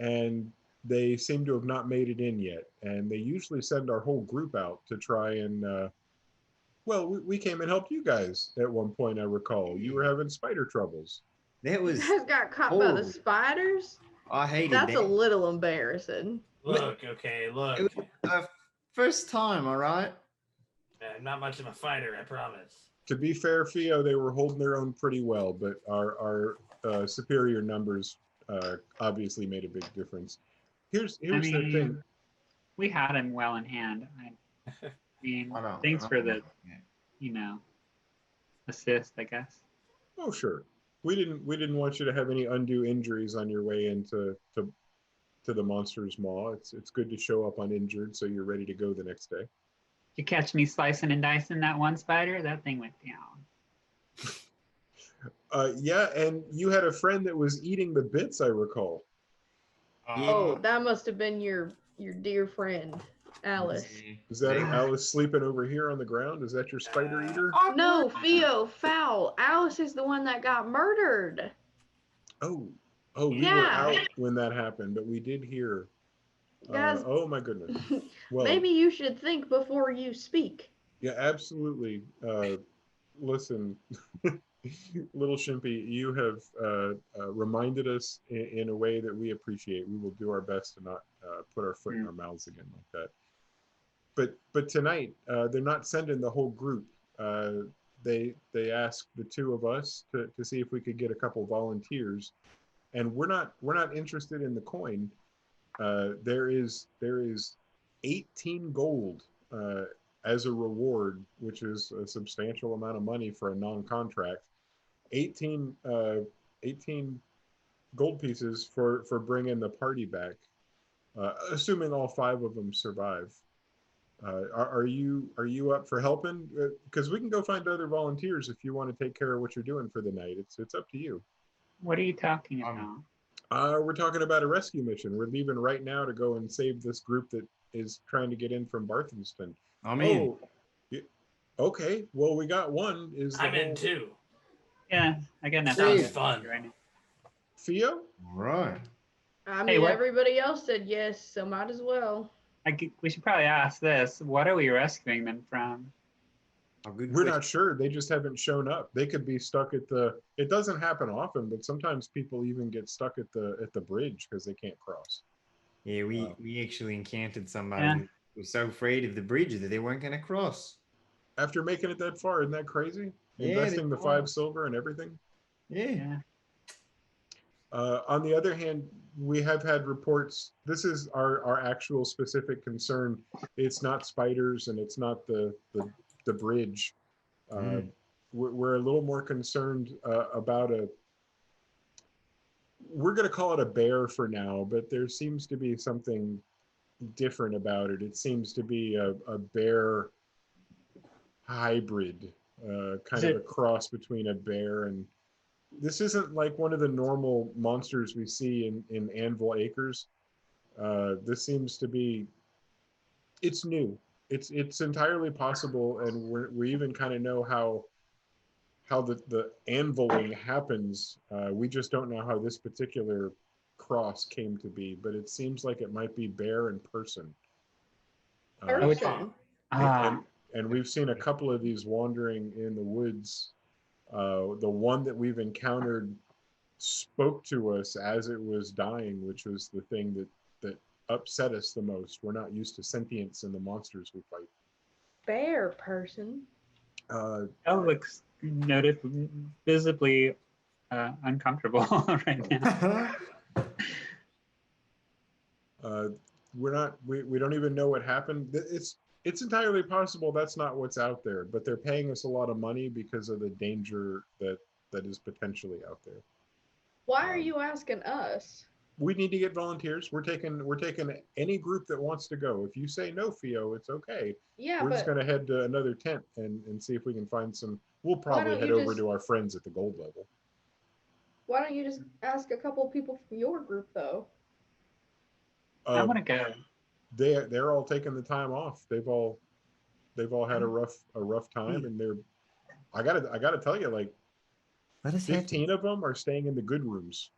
Speaker 1: and they seem to have not made it in yet. And they usually send our whole group out to try and, we came and helped you guys at one point, I recall. You were having spider troubles.
Speaker 4: That was
Speaker 2: You guys got caught by the spiders?
Speaker 4: I hated
Speaker 2: That's
Speaker 4: that.
Speaker 2: a little embarrassing.
Speaker 3: Look.
Speaker 4: It was the first time, all right?
Speaker 3: I'm not much of a fighter, I promise.
Speaker 1: To be fair, Theo, they were holding their own pretty well, but our superior numbers obviously made a big difference. Here's the thing.
Speaker 5: We had him well in hand. I mean, thanks for the, assist, I guess.
Speaker 1: Oh, sure. We didn't want you to have any undue injuries on your way into the monster's maw. It's good to show up uninjured, so you're ready to go the next day.
Speaker 5: You catch me slicing and dicing that one spider? That thing went down.
Speaker 1: Yeah, and you had a friend that was eating the bits, I recall.
Speaker 2: Oh, that must have been your your dear friend, Alice.
Speaker 1: Is that Alice sleeping over here on the ground? Is that your spider eater?
Speaker 2: No, Theo, foul. Alice is the one that got murdered.
Speaker 1: Oh, we were
Speaker 2: Yeah.
Speaker 1: out when that happened, but we did hear.
Speaker 2: Guys,
Speaker 1: Oh my goodness. Well,
Speaker 2: maybe you should think before you speak.
Speaker 1: yeah, absolutely. Listen, little Shimpy, you have reminded us in a way that we appreciate. We will do our best to not put our foot in our mouths again like that. But tonight, they're not sending the whole group. They asked the two of us to see if we could get a couple volunteers, and we're not interested in the coin. There is 18 gold as a reward, which is a substantial amount of money for a non-contract. 18 gold pieces for bringing the party back, assuming all 5 of them survive. Are you up for helping? Because we can go find other volunteers if you want to take care of what you're doing for the night. It's up to you.
Speaker 5: What are you talking about?
Speaker 1: We're talking about a rescue mission. We're leaving right now to go and save this group that is trying to get in from Barthamston.
Speaker 4: I'm in.
Speaker 1: Okay. Well, we got one.
Speaker 3: I'm in too.
Speaker 5: Yeah, I got nothing.
Speaker 3: Sounds
Speaker 5: to do
Speaker 3: fun.
Speaker 5: right now.
Speaker 1: Theo?
Speaker 4: Right.
Speaker 2: I
Speaker 5: Hey,
Speaker 2: mean,
Speaker 5: what-
Speaker 2: everybody else said yes, so might as well.
Speaker 5: We should probably ask this. What are we rescuing them from?
Speaker 4: Oh, good
Speaker 1: We're
Speaker 4: question.
Speaker 1: not sure. They just haven't shown up. They could be stuck at the. It doesn't happen often, but sometimes people even get stuck at the bridge because they can't cross.
Speaker 4: Yeah, we actually encountered somebody
Speaker 5: Yeah.
Speaker 4: who was so afraid of the bridge that they weren't going to cross.
Speaker 1: After making it that far, isn't that crazy?
Speaker 4: Yeah,
Speaker 1: Investing the
Speaker 4: they
Speaker 1: 5
Speaker 4: are.
Speaker 1: silver and everything.
Speaker 4: Yeah.
Speaker 5: Yeah.
Speaker 1: On the other hand, we have had reports. This is our actual specific concern. It's not spiders and it's not the bridge. We're a little more concerned about we're going to call it a bear for now, but there seems to be something different about it. It seems to be a bear hybrid, kind of a cross between a bear and. This isn't like one of the normal monsters we see in Anvil Acres. This seems to be, it's new. It's entirely possible, and we even kind of know how the anviling happens. We just don't know how this particular cross came to be, but it seems like it might be bear and person.
Speaker 2: Person.
Speaker 1: And we've seen a couple of these wandering in the woods. The one that we've encountered spoke to us as it was dying, which was the thing that upset us the most. We're not used to sentience in the monsters we fight.
Speaker 2: Bear person.
Speaker 5: That looks visibly uncomfortable right now.
Speaker 1: We don't even know what happened. It's entirely possible that's not what's out there, but they're paying us a lot of money because of the danger that is potentially out there.
Speaker 2: Why are you asking us?
Speaker 1: We need to get volunteers. We're taking any group that wants to go. If you say no, Theo, it's okay.
Speaker 2: Yeah,
Speaker 1: We're
Speaker 2: but
Speaker 1: just going to head to another tent and see if we can find some. We'll probably
Speaker 2: don't
Speaker 1: head
Speaker 2: you
Speaker 1: over
Speaker 2: just-
Speaker 1: to our friends at the gold level.
Speaker 2: why don't you just ask a couple people from your group though?
Speaker 5: I want to go.
Speaker 1: They're all taking the time off. They've all had a rough time, and I gotta tell you, like,
Speaker 4: Let us
Speaker 1: 15 of them are staying in the good rooms.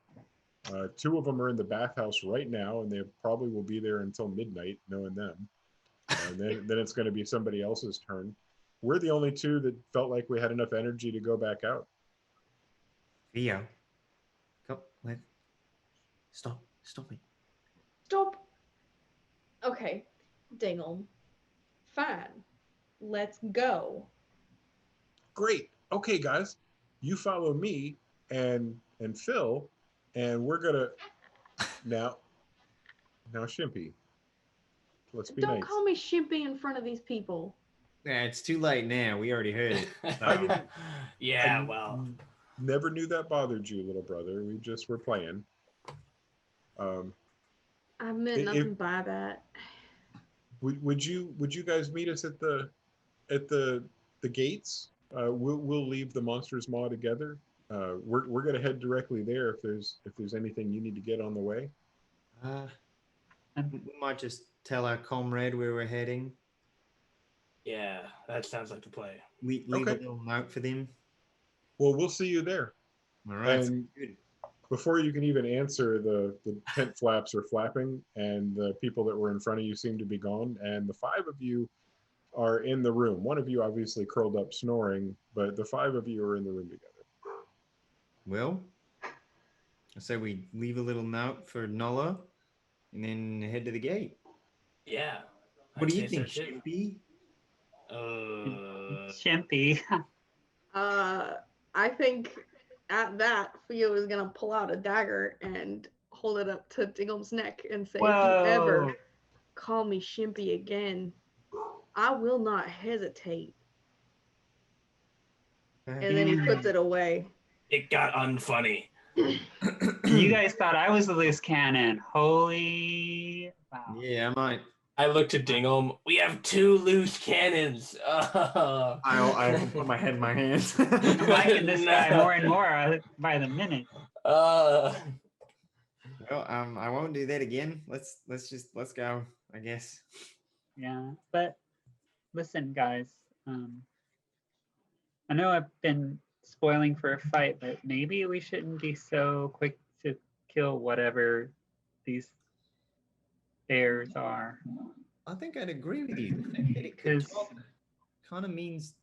Speaker 1: 2 of them are in the bathhouse right now, and they probably will be there until midnight, knowing them. And then it's going to be somebody else's turn. We're the only 2 that felt like we had enough energy to go back out.
Speaker 4: Theo. Go. Stop it.
Speaker 2: Stop. Okay, Dingle. Fine. Let's go.
Speaker 1: Great. Okay, guys, you follow me and Phil, and we're gonna now Shimpy. Let's be
Speaker 2: Don't
Speaker 1: nice.
Speaker 2: call me Shimpy in front of these people.
Speaker 4: Yeah, it's too late now. We already heard it. So.
Speaker 3: Yeah, well,
Speaker 1: Never knew that bothered you, little brother. We just were playing.
Speaker 2: I meant nothing by that.
Speaker 1: Would you guys meet us at the gates? We'll leave the Monsters Maw together. We're gonna head directly there if there's anything you need to get on the way.
Speaker 4: We might just tell our comrade where we're heading.
Speaker 3: Yeah, that sounds like the play.
Speaker 4: Leave a
Speaker 1: Okay.
Speaker 4: little note for them.
Speaker 1: Well, we'll see you there.
Speaker 4: All right.
Speaker 1: And
Speaker 4: Good.
Speaker 1: before you can even answer, the tent flaps are flapping, and the people that were in front of you seem to be gone. And the five of you are in the room. One of you obviously curled up snoring, but the five of you are in the room together.
Speaker 4: Well, I say we leave a little note for Nola and then head to the gate.
Speaker 3: Yeah.
Speaker 4: What
Speaker 3: I'd
Speaker 4: do you
Speaker 3: say
Speaker 4: think,
Speaker 3: so, too.
Speaker 4: Shimpy?
Speaker 5: Chimpy.
Speaker 2: I think at that, Theo is gonna pull out a dagger and hold it up to Dingle's neck and say, "If you ever
Speaker 5: Whoa.
Speaker 2: call me Shimpy again, I will not hesitate." And then he puts it away.
Speaker 3: It got unfunny.
Speaker 5: You guys thought I was the loose cannon. Holy wow.
Speaker 4: Yeah, I might.
Speaker 3: I looked at Dingle. We have 2 loose cannons.
Speaker 4: I put my head in my hands.
Speaker 5: I'm liking this guy
Speaker 3: No.
Speaker 5: more and more by the minute.
Speaker 4: Well, I won't do that again. Let's go, I guess.
Speaker 5: Yeah. But listen, guys. I know I've been spoiling for a fight, but maybe we shouldn't be so quick to kill whatever these bears are.
Speaker 4: I think I'd agree with you. The fact that it could
Speaker 5: 'Cause-
Speaker 4: talk kind of means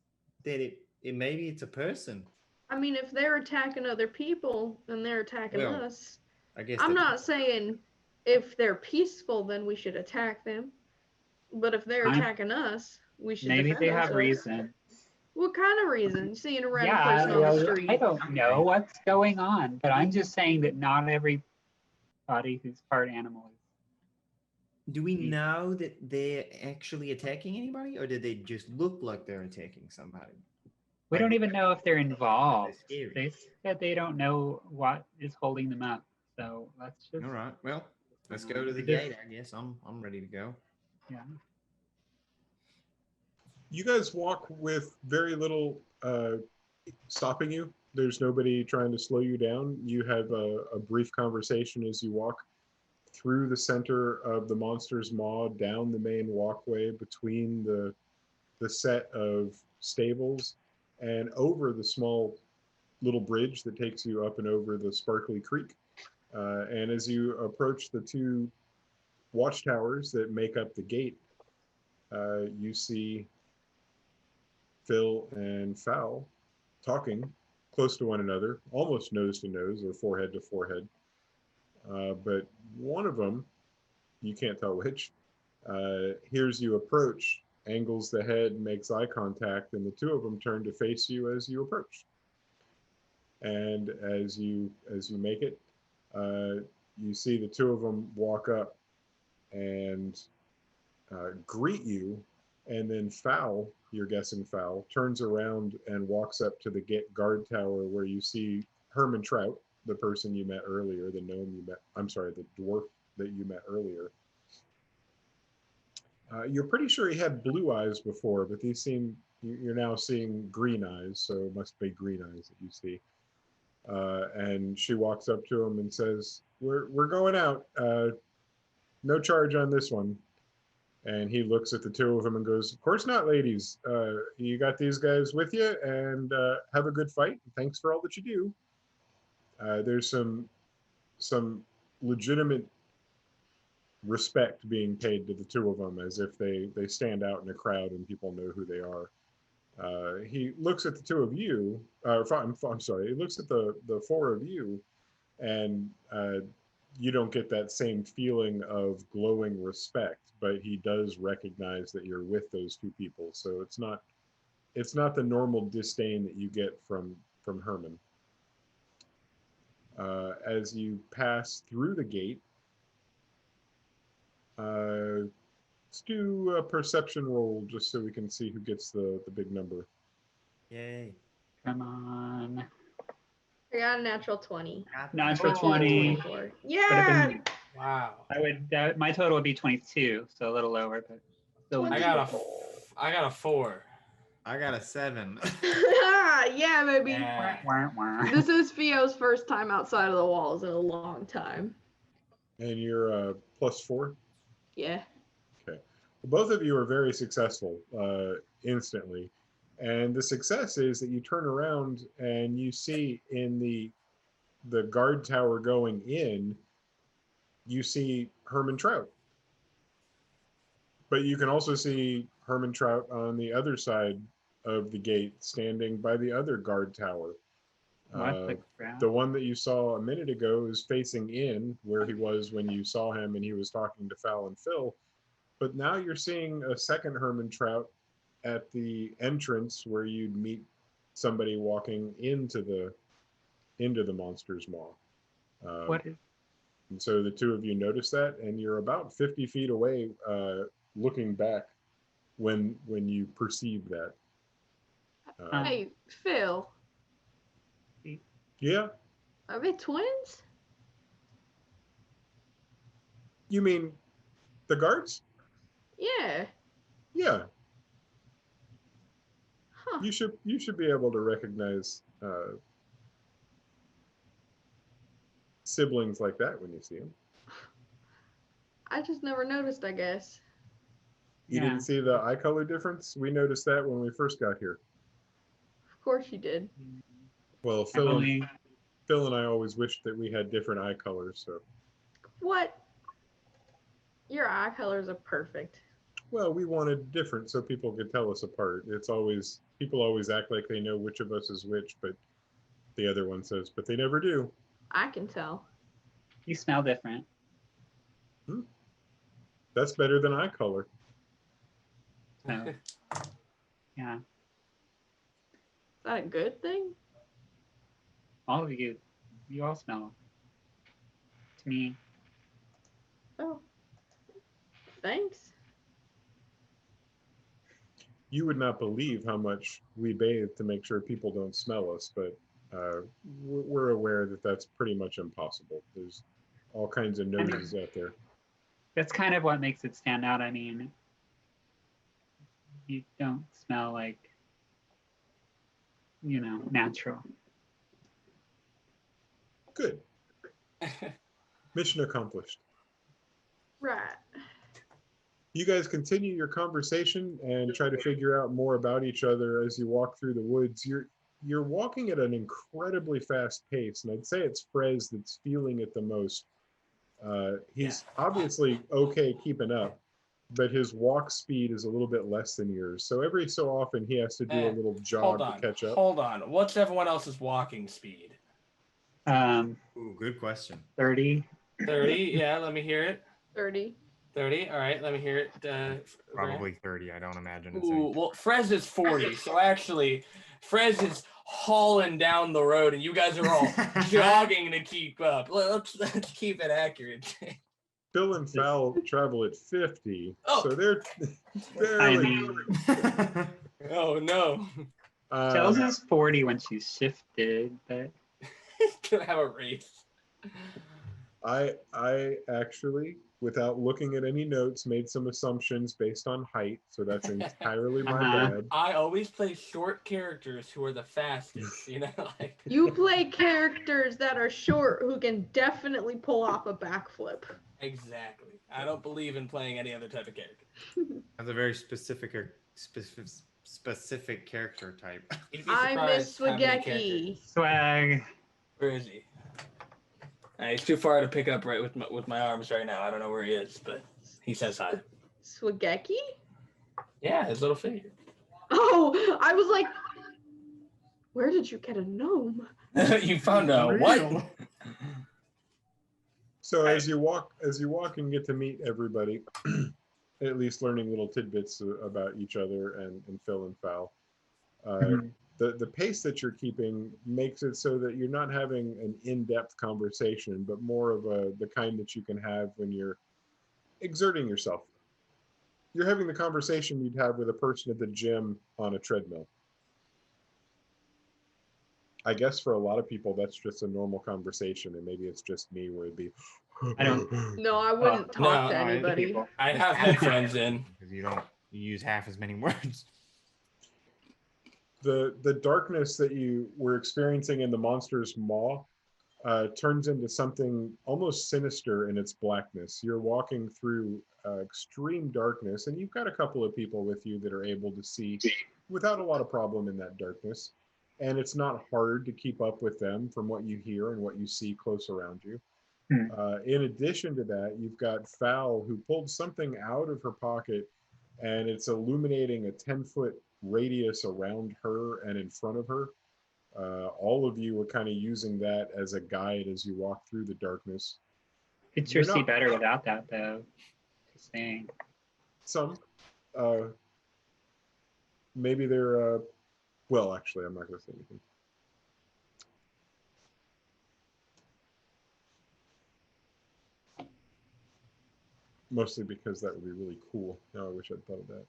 Speaker 4: that it maybe it's a person.
Speaker 2: I mean, if they're attacking other people and they're attacking
Speaker 4: Well,
Speaker 2: us,
Speaker 4: I guess
Speaker 2: I'm
Speaker 4: that's-
Speaker 2: not saying if they're peaceful, then we should attack them. But if they're
Speaker 5: I'm-
Speaker 2: attacking us, we should
Speaker 5: Maybe
Speaker 2: defend
Speaker 5: they have
Speaker 2: ourselves.
Speaker 5: reason.
Speaker 2: What kind of reason? Seeing a random
Speaker 5: Yeah,
Speaker 2: person on the
Speaker 5: well,
Speaker 2: street.
Speaker 5: I don't know what's going on, but I'm just saying that not everybody who's part animal is.
Speaker 4: Do we know that they're actually attacking anybody, or did they just look like they're attacking somebody?
Speaker 5: We don't even know if they're involved.
Speaker 4: scary.
Speaker 5: They said they don't know what is holding them up. So let's just
Speaker 4: All right. Well, let's go to the
Speaker 5: Just-
Speaker 4: gate. I guess I'm ready to go.
Speaker 5: yeah.
Speaker 1: You guys walk with very little stopping you. There's nobody trying to slow you down. You have a brief conversation as you walk through the center of the monster's maw, down the main walkway between the set of stables and over the small little bridge that takes you up and over the sparkly creek. And as you approach the 2 watchtowers that make up the gate, you see Phil and Fowl talking close to one another, almost nose to nose or forehead to forehead. But one of them, you can't tell which, hears you approach, angles the head, makes eye contact, and the 2 of them turn to face you as you approach. And as you make it, you see the 2 of them walk up and greet you, and then Fowl, you're guessing Fowl, turns around and walks up to the guard tower where you see Herman Trout, the person you met earlier, the gnome you met, I'm sorry, the dwarf that you met earlier. You're pretty sure he had blue eyes before, but these seem, you're now seeing green eyes, so it must be green eyes that you see. And she walks up to him and says, we're going out. No charge on this one. And he looks at the 2 of them and goes, "Of course not, ladies. You got these guys with you, and have a good fight. Thanks for all that you do." There's some legitimate respect being paid to the 2 of them, as if they stand out in a crowd and people know who they are. He looks at the 2 of you. I'm sorry. He looks at the 4 of you, and you don't get that same feeling of glowing respect, but he does recognize that you're with those 2 people. So it's not the normal disdain that you get from Herman. As you pass through the gate, let's do a perception roll just so we can see who gets the big number.
Speaker 4: Yay.
Speaker 5: Come on.
Speaker 2: I got a natural 20.
Speaker 5: Natural
Speaker 4: Oh,
Speaker 5: 20.
Speaker 2: 24.
Speaker 5: Would've
Speaker 2: Yeah.
Speaker 5: been-
Speaker 3: Wow.
Speaker 5: my total would be 22, so a little lower, but still.
Speaker 3: I got a 4.
Speaker 4: I got a 7.
Speaker 2: Yeah, baby.
Speaker 3: Yeah.
Speaker 5: Wah, wah.
Speaker 2: This is Theo's first time outside of the walls in a long time.
Speaker 1: And you're +4.
Speaker 2: Yeah.
Speaker 1: Okay. Both of you are very successful instantly. And the success is that you turn around and you see in the guard tower going in, you see Herman Trout. But you can also see Herman Trout on the other side of the gate, standing by the other guard tower.
Speaker 5: What the crap?
Speaker 1: The one that you saw a minute ago is facing in where he was when you saw him and he was talking to Fal and Phil. But now you're seeing a second Herman Trout at the entrance where you'd meet somebody walking into the monster's maw.
Speaker 5: What is?
Speaker 1: And so the two of you notice that, and you're about 50 feet away, looking back when you perceive that.
Speaker 2: Hey, Phil,
Speaker 1: Yeah,
Speaker 2: are they twins?
Speaker 1: you mean the guards?
Speaker 2: Yeah.
Speaker 1: Yeah,
Speaker 2: Huh.
Speaker 1: you should be able to recognize siblings like that when you see them.
Speaker 2: I just never noticed, I guess.
Speaker 1: You
Speaker 5: Yeah.
Speaker 1: didn't see the eye color difference? We noticed that when we first got here.
Speaker 2: Of course you did.
Speaker 1: Well,
Speaker 5: Emily,
Speaker 1: Phil and I always wished that we had different eye colors. So,
Speaker 2: What? Your eye colors are perfect.
Speaker 1: well, we wanted different so people could tell us apart. People always act like they know which of us is which, but the other one says, but they never do.
Speaker 2: I can tell.
Speaker 5: you smell different.
Speaker 1: That's better than eye color.
Speaker 5: So, yeah,
Speaker 2: Is that a good thing?
Speaker 5: all of you all smell to me.
Speaker 2: Oh. Thanks.
Speaker 1: You would not believe how much we bathe to make sure people don't smell us, but we're aware that that's pretty much impossible. There's all kinds of
Speaker 5: mean-
Speaker 1: noses out there.
Speaker 5: That's kind of what makes it stand out. I mean, you don't smell like, natural.
Speaker 1: Good. Mission accomplished.
Speaker 2: Right.
Speaker 1: You guys continue your conversation and try to figure out more about each other as you walk through the woods. You're walking at an incredibly fast pace, and I'd say it's Frez that's feeling it the most. He's obviously okay keeping up, but his walk speed is a little bit less than yours. So every so often he has to do a little jog to catch up.
Speaker 3: Hold on. What's everyone else's walking speed?
Speaker 4: Ooh, good question.
Speaker 5: 30.
Speaker 3: 30? Yeah, let me hear it.
Speaker 2: 30.
Speaker 3: 30? All right, let me hear it.
Speaker 4: Probably 30. I don't imagine it's
Speaker 3: Ooh, well, Frez is 40. So actually, Frez is hauling down the road, and you guys are all jogging to keep up. Let's keep it accurate.
Speaker 1: Phil and Fal travel at 50,
Speaker 3: Oh.
Speaker 1: so they're
Speaker 5: I
Speaker 1: like,
Speaker 5: mean,
Speaker 3: Oh no.
Speaker 5: Chels is 40 when she's shifted, but
Speaker 3: Gonna have a race.
Speaker 1: I actually, without looking at any notes, made some assumptions based on height, so that's entirely my bad.
Speaker 3: I always play short characters who are the fastest, like
Speaker 2: You play characters that are short who can definitely pull off a backflip.
Speaker 3: exactly. I don't believe in playing any other type of character.
Speaker 4: That's a very specific character type.
Speaker 3: You'd be
Speaker 2: I miss
Speaker 3: surprised how many
Speaker 2: spaghetti.
Speaker 3: characters-
Speaker 5: swag.
Speaker 3: Where is he? He's too far to pick up right with my arms right now. I don't know where he is, but he says hi.
Speaker 2: Swageki?
Speaker 3: Yeah, his little figure.
Speaker 2: Oh, I was like, where did you get a gnome?
Speaker 3: You found out what?
Speaker 4: Real.
Speaker 1: So as you walk and get to meet everybody, at least learning little tidbits about each other and Phil and Fal, the pace that you're keeping makes it so that you're not having an in-depth conversation, but more of the kind that you can have when you're exerting yourself. You're having the conversation you'd have with a person at the gym on a treadmill. I guess for a lot of people, that's just a normal conversation, and maybe it's just me where it'd be.
Speaker 5: I don't-
Speaker 2: No, I wouldn't talk to
Speaker 3: no,
Speaker 2: anybody.
Speaker 3: I have headphones in.
Speaker 4: Because you use half as many words.
Speaker 1: The darkness that you were experiencing in the monster's maw turns into something almost sinister in its blackness. You're walking through extreme darkness, and you've got a couple of people with you that are able to see without a lot of problem in that darkness. And it's not hard to keep up with them from what you hear and what you see close around you. In addition to that, you've got Fowl, who pulled something out of her pocket, and it's illuminating a 10-foot radius around her and in front of her. All of you are kind of using that as a guide as you walk through the darkness.
Speaker 5: Could sure see better without that, though. Just saying.
Speaker 1: Some. Maybe they're, well, actually, I'm not going to say anything. Mostly because that would be really cool. Now I wish I'd thought of that.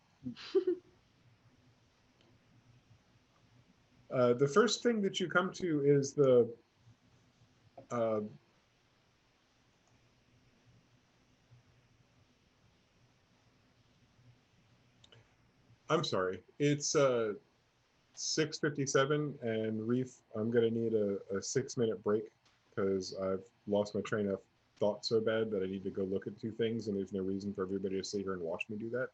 Speaker 1: The first thing that you come to is the I'm sorry. It's 6:57, and Reef, I'm gonna need a 6-minute break because I've lost my train of thought so bad that I need to go look at 2 things, and there's no reason for everybody to sit here and watch me do that.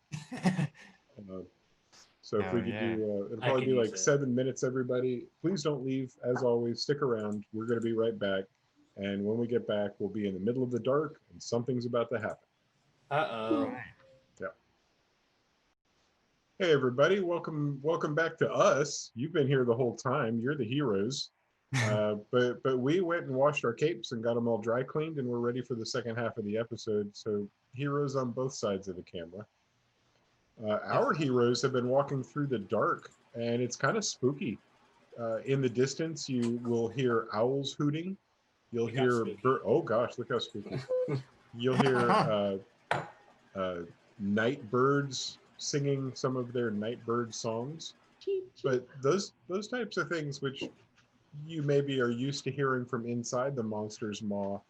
Speaker 1: So if we could do, it'll probably be like 7 minutes, everybody. Please don't leave. As always, stick around. We're going to be right back. And when we get back, we'll be in the middle of the dark, and something's about to happen.
Speaker 3: Uh-oh.
Speaker 1: Yeah. Hey, everybody. Welcome back to us. You've been here the whole time. You're the heroes. But we went and washed our capes and got them all dry cleaned, and we're ready for the second half of the episode. So heroes on both sides of the camera. Our heroes have been walking through the dark, and it's kind of spooky. In the distance, you will hear owls hooting. You'll hear oh gosh, look how spooky. You'll hear night birds singing some of their night bird songs. But those types of things, which you maybe are used to hearing from inside the monster's maw,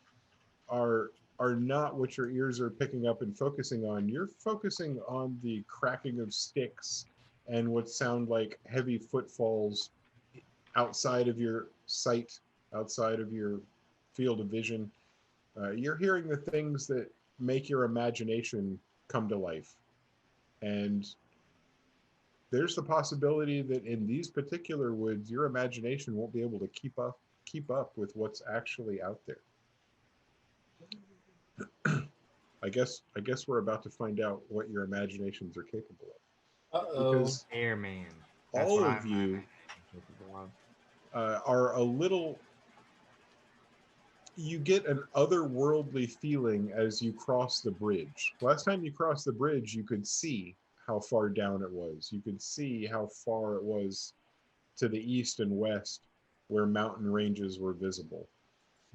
Speaker 1: are not what your ears are picking up and focusing on. You're focusing on the cracking of sticks and what sound like heavy footfalls outside of your sight, outside of your field of vision. You're hearing the things that make your imagination come to life. And there's the possibility that in these particular woods, your imagination won't be able to keep up with what's actually out there. I guess we're about to find out what your imaginations are capable of.
Speaker 3: Uh-oh.
Speaker 1: Because
Speaker 4: Airman.
Speaker 1: all of you are a little. You get an otherworldly feeling as you cross the bridge. Last time you crossed the bridge, you could see how far down it was. You could see how far it was to the east and west where mountain ranges were visible.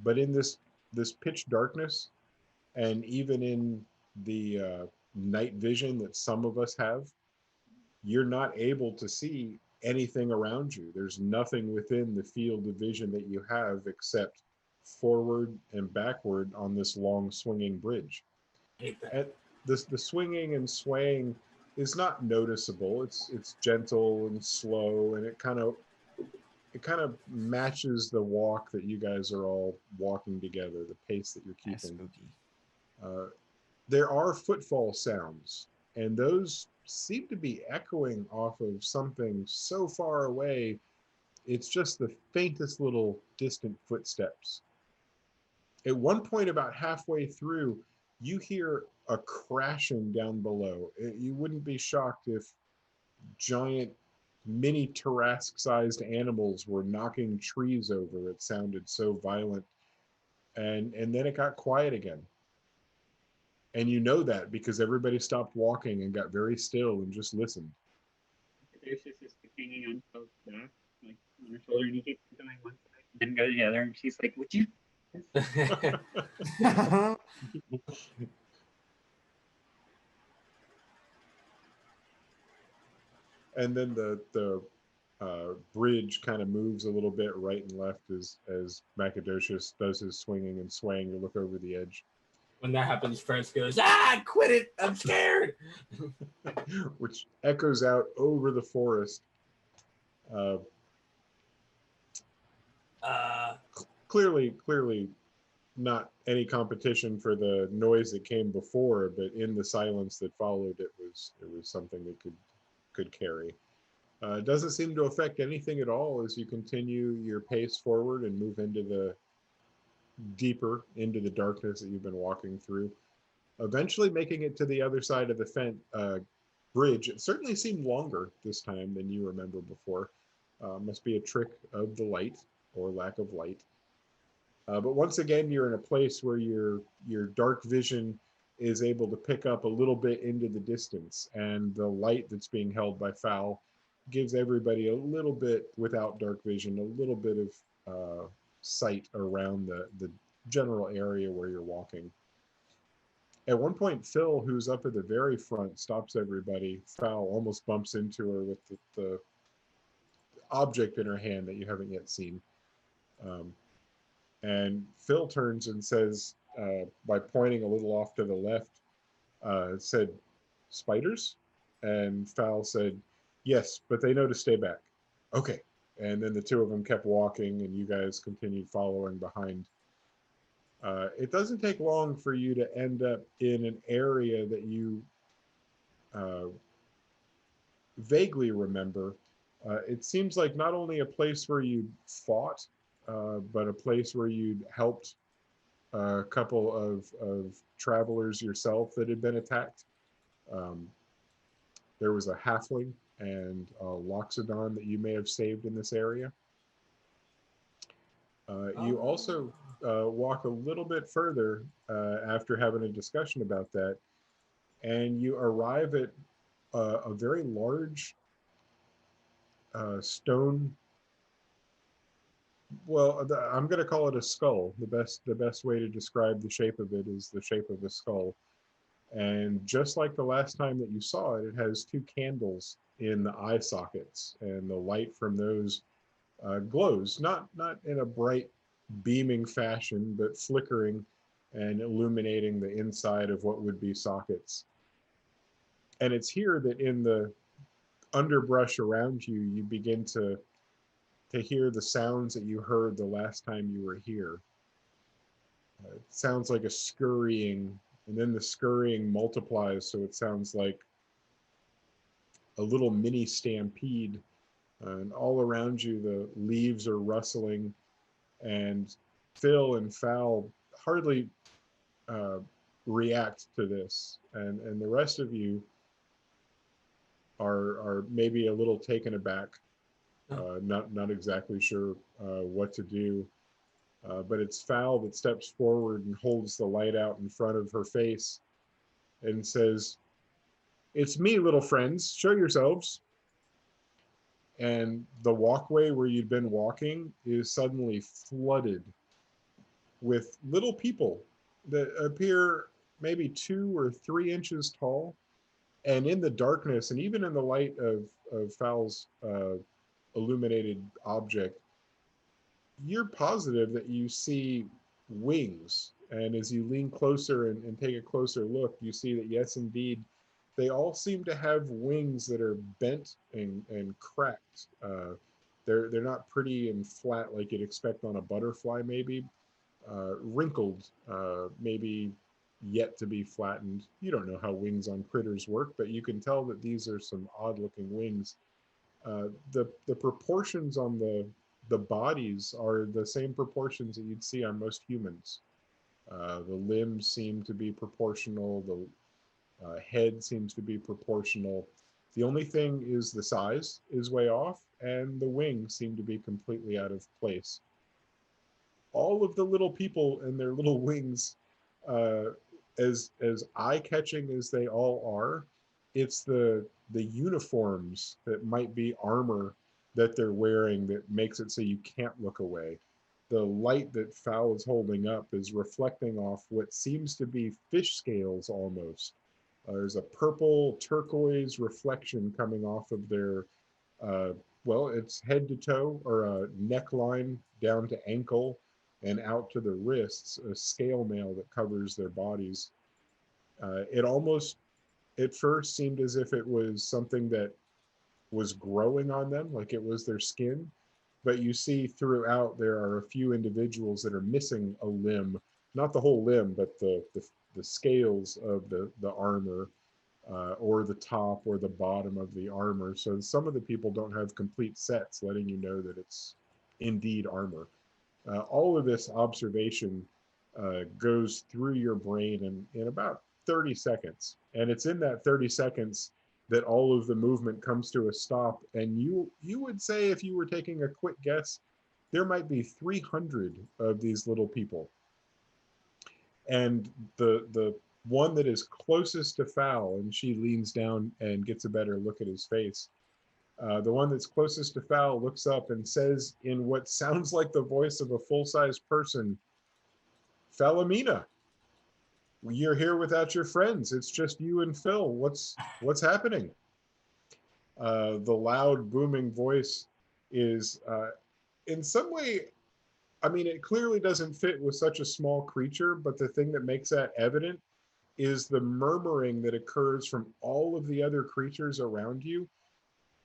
Speaker 1: But in this pitch darkness, and even in the night vision that some of us have, you're not able to see anything around you. There's nothing within the field of vision that you have except forward and backward on this long swinging bridge. The swinging and swaying is not noticeable. It's gentle and slow, and it kind of matches the walk that you guys are all walking together, the pace that you're keeping. There are footfall sounds, and those seem to be echoing off of something so far away. It's just the faintest little distant footsteps. At one point, about halfway through, you hear a crashing down below. You wouldn't be shocked if giant mini Tarrasque-sized animals were knocking trees over. It sounded so violent. And then it got quiet again. And you know that because everybody stopped walking and got very still and just listened.
Speaker 5: There's just hanging on Toad's back, like on her shoulder, and he keeps going one side and then go the other, and she's like, "Would you?"
Speaker 1: And then the bridge kind of moves a little bit right and left as Macadocious does his swinging and swaying to look over the edge.
Speaker 3: When that happens, Fred goes, quit it, I'm scared.
Speaker 1: Which echoes out over the forest. clearly not any competition for the noise that came before, but in the silence that followed, it was something that could carry. It doesn't seem to affect anything at all as you continue your pace forward and move deeper into the darkness that you've been walking through. Eventually making it to the other side of the bridge. It certainly seemed longer this time than you remember before. Must be a trick of the light or lack of light. But once again, you're in a place where your dark vision is able to pick up a little bit into the distance, and the light that's being held by Fowl gives everybody a little bit, without dark vision, a little bit of sight around the general area where you're walking. At one point, Phil, who's up at the very front, stops everybody. Fowl almost bumps into her with the object in her hand that you haven't yet seen. And Phil turns and says, by pointing a little off to the left, said, "Spiders?" And Fowl said, "Yes, but they know to stay back." "Okay." And then the two of them kept walking, and you guys continued following behind. It doesn't take long for you to end up in an area that you vaguely remember. It seems like not only a place where you fought, but a place where you'd helped a couple of travelers yourself that had been attacked. There was a halfling and a loxodon that you may have saved in this area. You also walk a little bit further after having a discussion about that, and you arrive at a very large stone. Well, I'm going to call it a skull. The best way to describe the shape of it is the shape of a skull. And just like the last time that you saw it, it has two candles in the eye sockets, and the light from those glows, not in a bright beaming fashion, but flickering and illuminating the inside of what would be sockets. And it's here that in the underbrush around you, you begin to hear the sounds that you heard the last time you were here. It sounds like a scurrying, and then the scurrying multiplies, so it sounds like a little mini stampede. And all around you, the leaves are rustling, and Phil and Fowl hardly react to this, and the rest of you are maybe a little taken aback, not exactly sure what to do. But it's Fowl that steps forward and holds the light out in front of her face and says, "It's me, little friends, show yourselves." And the walkway where you'd been walking is suddenly flooded with little people that appear maybe 2 or 3 inches tall. And in the darkness, and even in the light of Fowl's illuminated object, you're positive that you see wings. And as you lean closer and take a closer look, you see that, yes, indeed, they all seem to have wings that are bent and cracked. They're not pretty and flat like you'd expect on a butterfly, maybe. Wrinkled, maybe yet to be flattened. You don't know how wings on critters work, but you can tell that these are some odd-looking wings. The proportions on the bodies are the same proportions that you'd see on most humans. The limbs seem to be proportional. The head seems to be proportional. The only thing is the size is way off, and the wings seem to be completely out of place. All of the little people and their little wings, as eye-catching as they all are, it's the uniforms that might be armor that they're wearing that makes it so you can't look away. The light that Fowl is holding up is reflecting off what seems to be fish scales almost. There's a purple turquoise reflection coming off of their, well, it's head to toe, or neckline down to ankle and out to the wrists, a scale mail that covers their bodies. It almost, at first, seemed as if it was something that was growing on them, like it was their skin. but you see throughout there are a few individuals that are missing a limb, not the whole limb, but the scales of the armor, or the top or the bottom of the armor. So some of the people don't have complete sets, letting you know that it's indeed armor. All of this observation goes through your brain in about 30 seconds. And it's in that 30 seconds that all of the movement comes to a stop. And you would say, if you were taking a quick guess, there might be 300 of these little people. And the one that is closest to Fowl, and she leans down and gets a better look at his face. The one that's closest to Fowl looks up and says, in what sounds like the voice of a full-size person, "Philomena, you're here without your friends. It's just you and Phil. What's happening?" The loud, booming voice is, in some way, I mean, it clearly doesn't fit with such a small creature, but the thing that makes that evident is the murmuring that occurs from all of the other creatures around you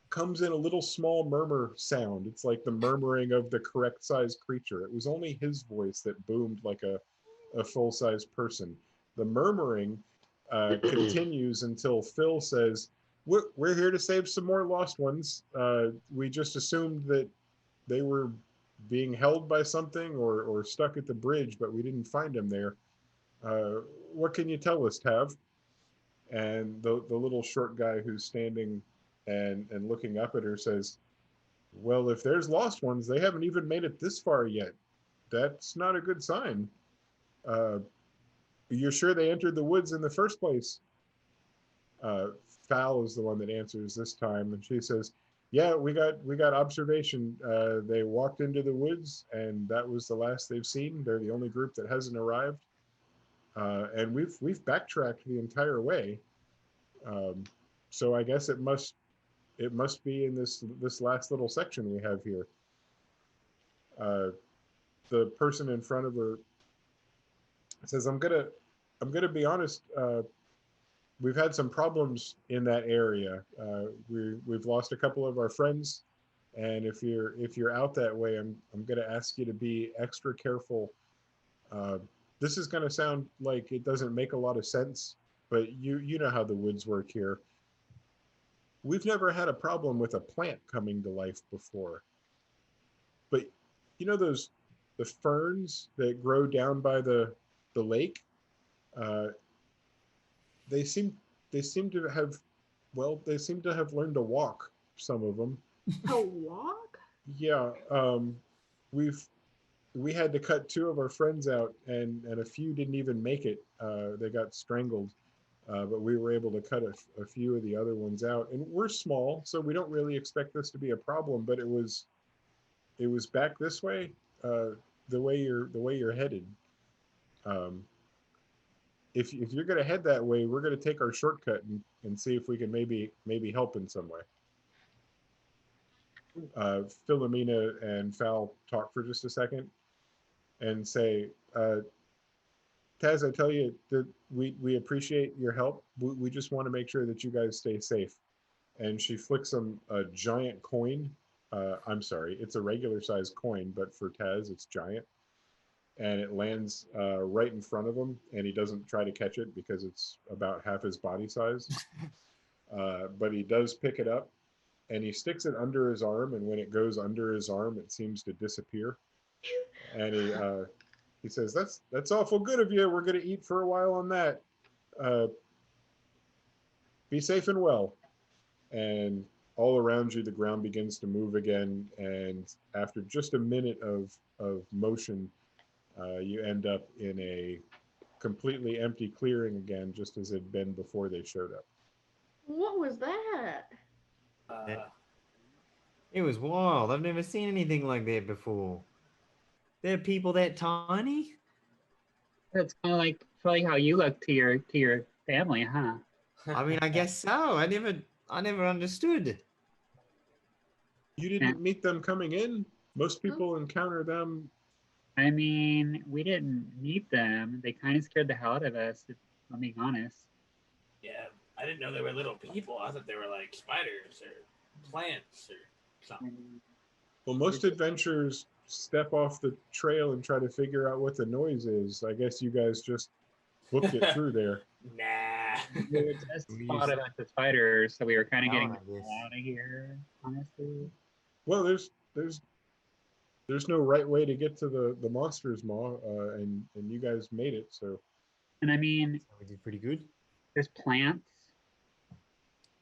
Speaker 1: comes in a little small murmur sound. It's like the murmuring of the correct size creature. It was only his voice that boomed like a full-size person. The murmuring continues until Phil says, we're here to save some more lost ones. We just assumed that they were being held by something or stuck at the bridge, but we didn't find them there. What can you tell us, Tav? And the little short guy who's standing and looking up at her says, "Well, if there's lost ones, they haven't even made it this far yet. That's not a good sign. You're sure they entered the woods in the first place?" Fowl is the one that answers this time, and she says, "Yeah, we got observation. They walked into the woods, and that was the last they've seen. They're the only group that hasn't arrived, and we've backtracked the entire way. So I guess it must be in this last little section we have here." The person in front of her says, I'm gonna be honest. We've had some problems in that area. We've lost a couple of our friends, and if you're out that way, I'm gonna ask you to be extra careful. This is gonna sound like it doesn't make a lot of sense, but you know how the woods work here. We've never had a problem with a plant coming to life before, but you know the ferns that grow down by the lake. They seem to have, well, they seem to have learned to walk. Some of them.
Speaker 2: A walk?
Speaker 1: Yeah. We had to cut 2 of our friends out, and a few didn't even make it. They got strangled. But we were able to cut a few of the other ones out, and we're small, so we don't really expect this to be a problem. But it was back this way, the way you're headed. If you're going to head that way, we're going to take our shortcut and see if we can maybe help in some way. Philomena and Fowl talk for just a second and say, "Taz, I tell you that we appreciate your help. We just want to make sure that you guys stay safe." And she flicks him a giant coin. I'm sorry, it's a regular sized coin, but for Taz, it's giant. And it lands right in front of him, and he doesn't try to catch it because it's about half his body size. But he does pick it up, and he sticks it under his arm, and when it goes under his arm, it seems to disappear. And he says, that's awful good of you. We're going to eat for a while on that. Be safe and well." And all around you, the ground begins to move again. And after just a minute of motion, you end up in a completely empty clearing again, just as it had been before they showed up.
Speaker 2: What was that?
Speaker 4: It was wild. I've never seen anything like that before. There are people that tiny?
Speaker 5: It's kind of like probably how you look to your family, huh?
Speaker 4: I mean, I guess so. I never understood.
Speaker 1: You didn't meet them coming in? Most people encounter them.
Speaker 5: I mean, we didn't meet them. They kind of scared the hell out of us, if I'm being honest.
Speaker 3: Yeah, I didn't know they were little people. I thought they were like spiders or plants or something.
Speaker 1: Well, most adventurers step off the trail and try to figure out what the noise is. I guess you guys just booked it through there.
Speaker 3: Nah.
Speaker 5: We had just
Speaker 4: We
Speaker 5: fought
Speaker 4: used-
Speaker 5: a bunch of spiders, so we were kind of getting
Speaker 4: I guess.
Speaker 5: out of here, honestly.
Speaker 1: Well, there's no right way to get to the monster's maw, and you guys made it. So
Speaker 5: And I mean,
Speaker 4: We did pretty good.
Speaker 5: there's plants.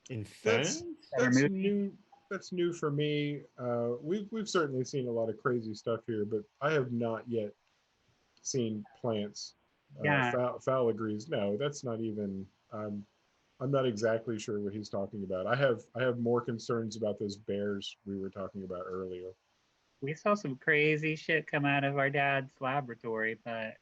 Speaker 4: Inferno?
Speaker 5: That are
Speaker 1: that's
Speaker 5: moving.
Speaker 1: new. That's new for me. We've certainly seen a lot of crazy stuff here, but I have not yet seen plants.
Speaker 5: Yeah.
Speaker 1: Foul agrees. No, that's not even. I'm not exactly sure what he's talking about. I have more concerns about those bears we were talking about earlier.
Speaker 5: We saw some crazy shit come out of our dad's laboratory, but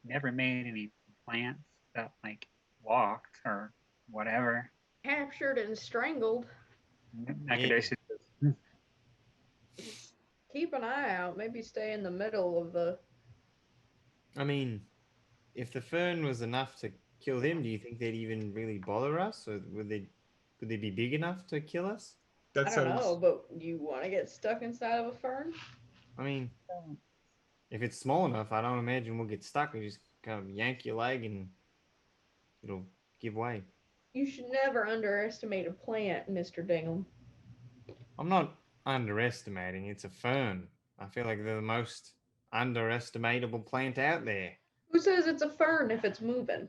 Speaker 5: never made any plants that like walked or whatever.
Speaker 2: Captured and strangled.
Speaker 5: Nacogdoches.
Speaker 2: Keep an eye out. Maybe stay in the middle of the.
Speaker 4: I mean, if the fern was enough to kill them, do you think they'd even really bother us, or could they be big enough to kill us?
Speaker 1: That
Speaker 2: I don't know,
Speaker 1: sounds.
Speaker 2: but you want to get stuck inside of a fern?
Speaker 4: I mean, if it's small enough, I don't imagine we'll get stuck. We just kind of yank your leg and it'll give way.
Speaker 2: You should never underestimate a plant, Mr. Dingham.
Speaker 4: I'm not underestimating. It's a fern. I feel like they're the most underestimatable plant out there.
Speaker 2: Who says it's a fern if it's moving?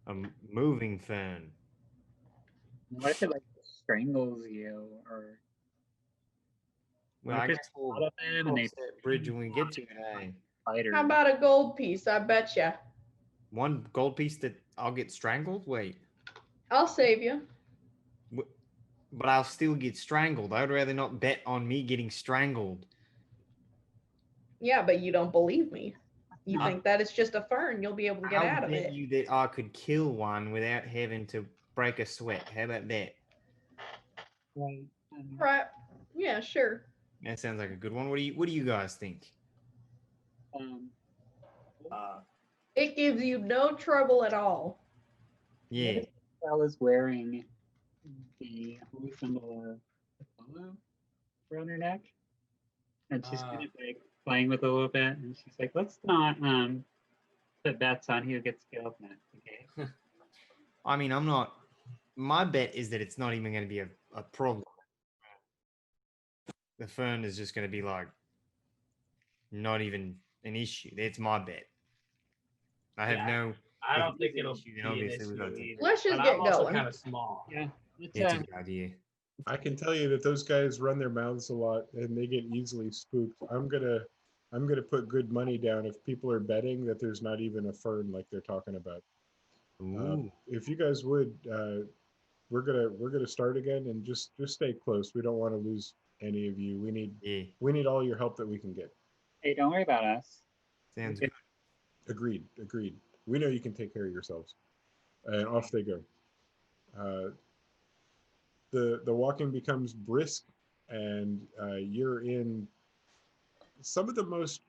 Speaker 4: A moving fern.
Speaker 5: What if it like strangles you or
Speaker 4: Well,
Speaker 5: what
Speaker 4: I
Speaker 5: if it's
Speaker 4: guess we'll
Speaker 5: out of them and
Speaker 4: cross
Speaker 5: they
Speaker 4: that bridge when we get to it. Hey,
Speaker 5: spider?
Speaker 2: How about a gold piece? I betcha.
Speaker 4: one gold piece that I'll get strangled. Wait,
Speaker 2: I'll save you.
Speaker 4: but I'll still get strangled. I'd rather not bet on me getting strangled.
Speaker 2: Yeah, but you don't believe me. You
Speaker 4: I-
Speaker 2: think that it's just a fern. You'll be able to get
Speaker 4: I'll
Speaker 2: out of
Speaker 4: bet
Speaker 2: it.
Speaker 4: you that I could kill one without having to break a sweat. How about that?
Speaker 5: Right.
Speaker 2: Right. Yeah, sure.
Speaker 4: That sounds like a good one. What do you guys think?
Speaker 5: Um,
Speaker 2: It gives you no trouble at all.
Speaker 4: Yeah.
Speaker 5: What if Bella's wearing the holy symbol of Apollo around her neck? And she's kind of like playing with it a little bit, and she's like, let's not put bets on who gets killed next, okay?
Speaker 4: I mean, I'm not. My bet is that it's not even going to be a problem. The fern is just going to be like not even an issue. That's my bet. I have
Speaker 3: Yeah,
Speaker 4: no.
Speaker 3: I
Speaker 4: if
Speaker 3: don't
Speaker 4: it
Speaker 3: think
Speaker 4: is an
Speaker 3: it'll
Speaker 4: issue, then
Speaker 3: be an
Speaker 4: obviously we've got
Speaker 3: issue
Speaker 4: to-
Speaker 3: either.
Speaker 2: Let's just
Speaker 3: But
Speaker 2: get
Speaker 3: I'm also
Speaker 2: going.
Speaker 3: kind of small.
Speaker 5: Yeah. Let's,
Speaker 4: It's a good idea.
Speaker 1: I can tell you that those guys run their mouths a lot and they get easily spooked. I'm gonna put good money down if people are betting that there's not even a fern like they're talking about.
Speaker 4: Ooh.
Speaker 1: If you guys would, we're gonna start again and just stay close. We don't want to lose any of you.
Speaker 4: Yeah.
Speaker 1: We need all your help that we can get.
Speaker 5: hey, don't worry about us.
Speaker 4: Sounds
Speaker 5: Okay.
Speaker 4: good.
Speaker 1: Agreed. We know you can take care of yourselves. And off they go. The walking becomes brisk, and you're in some of the most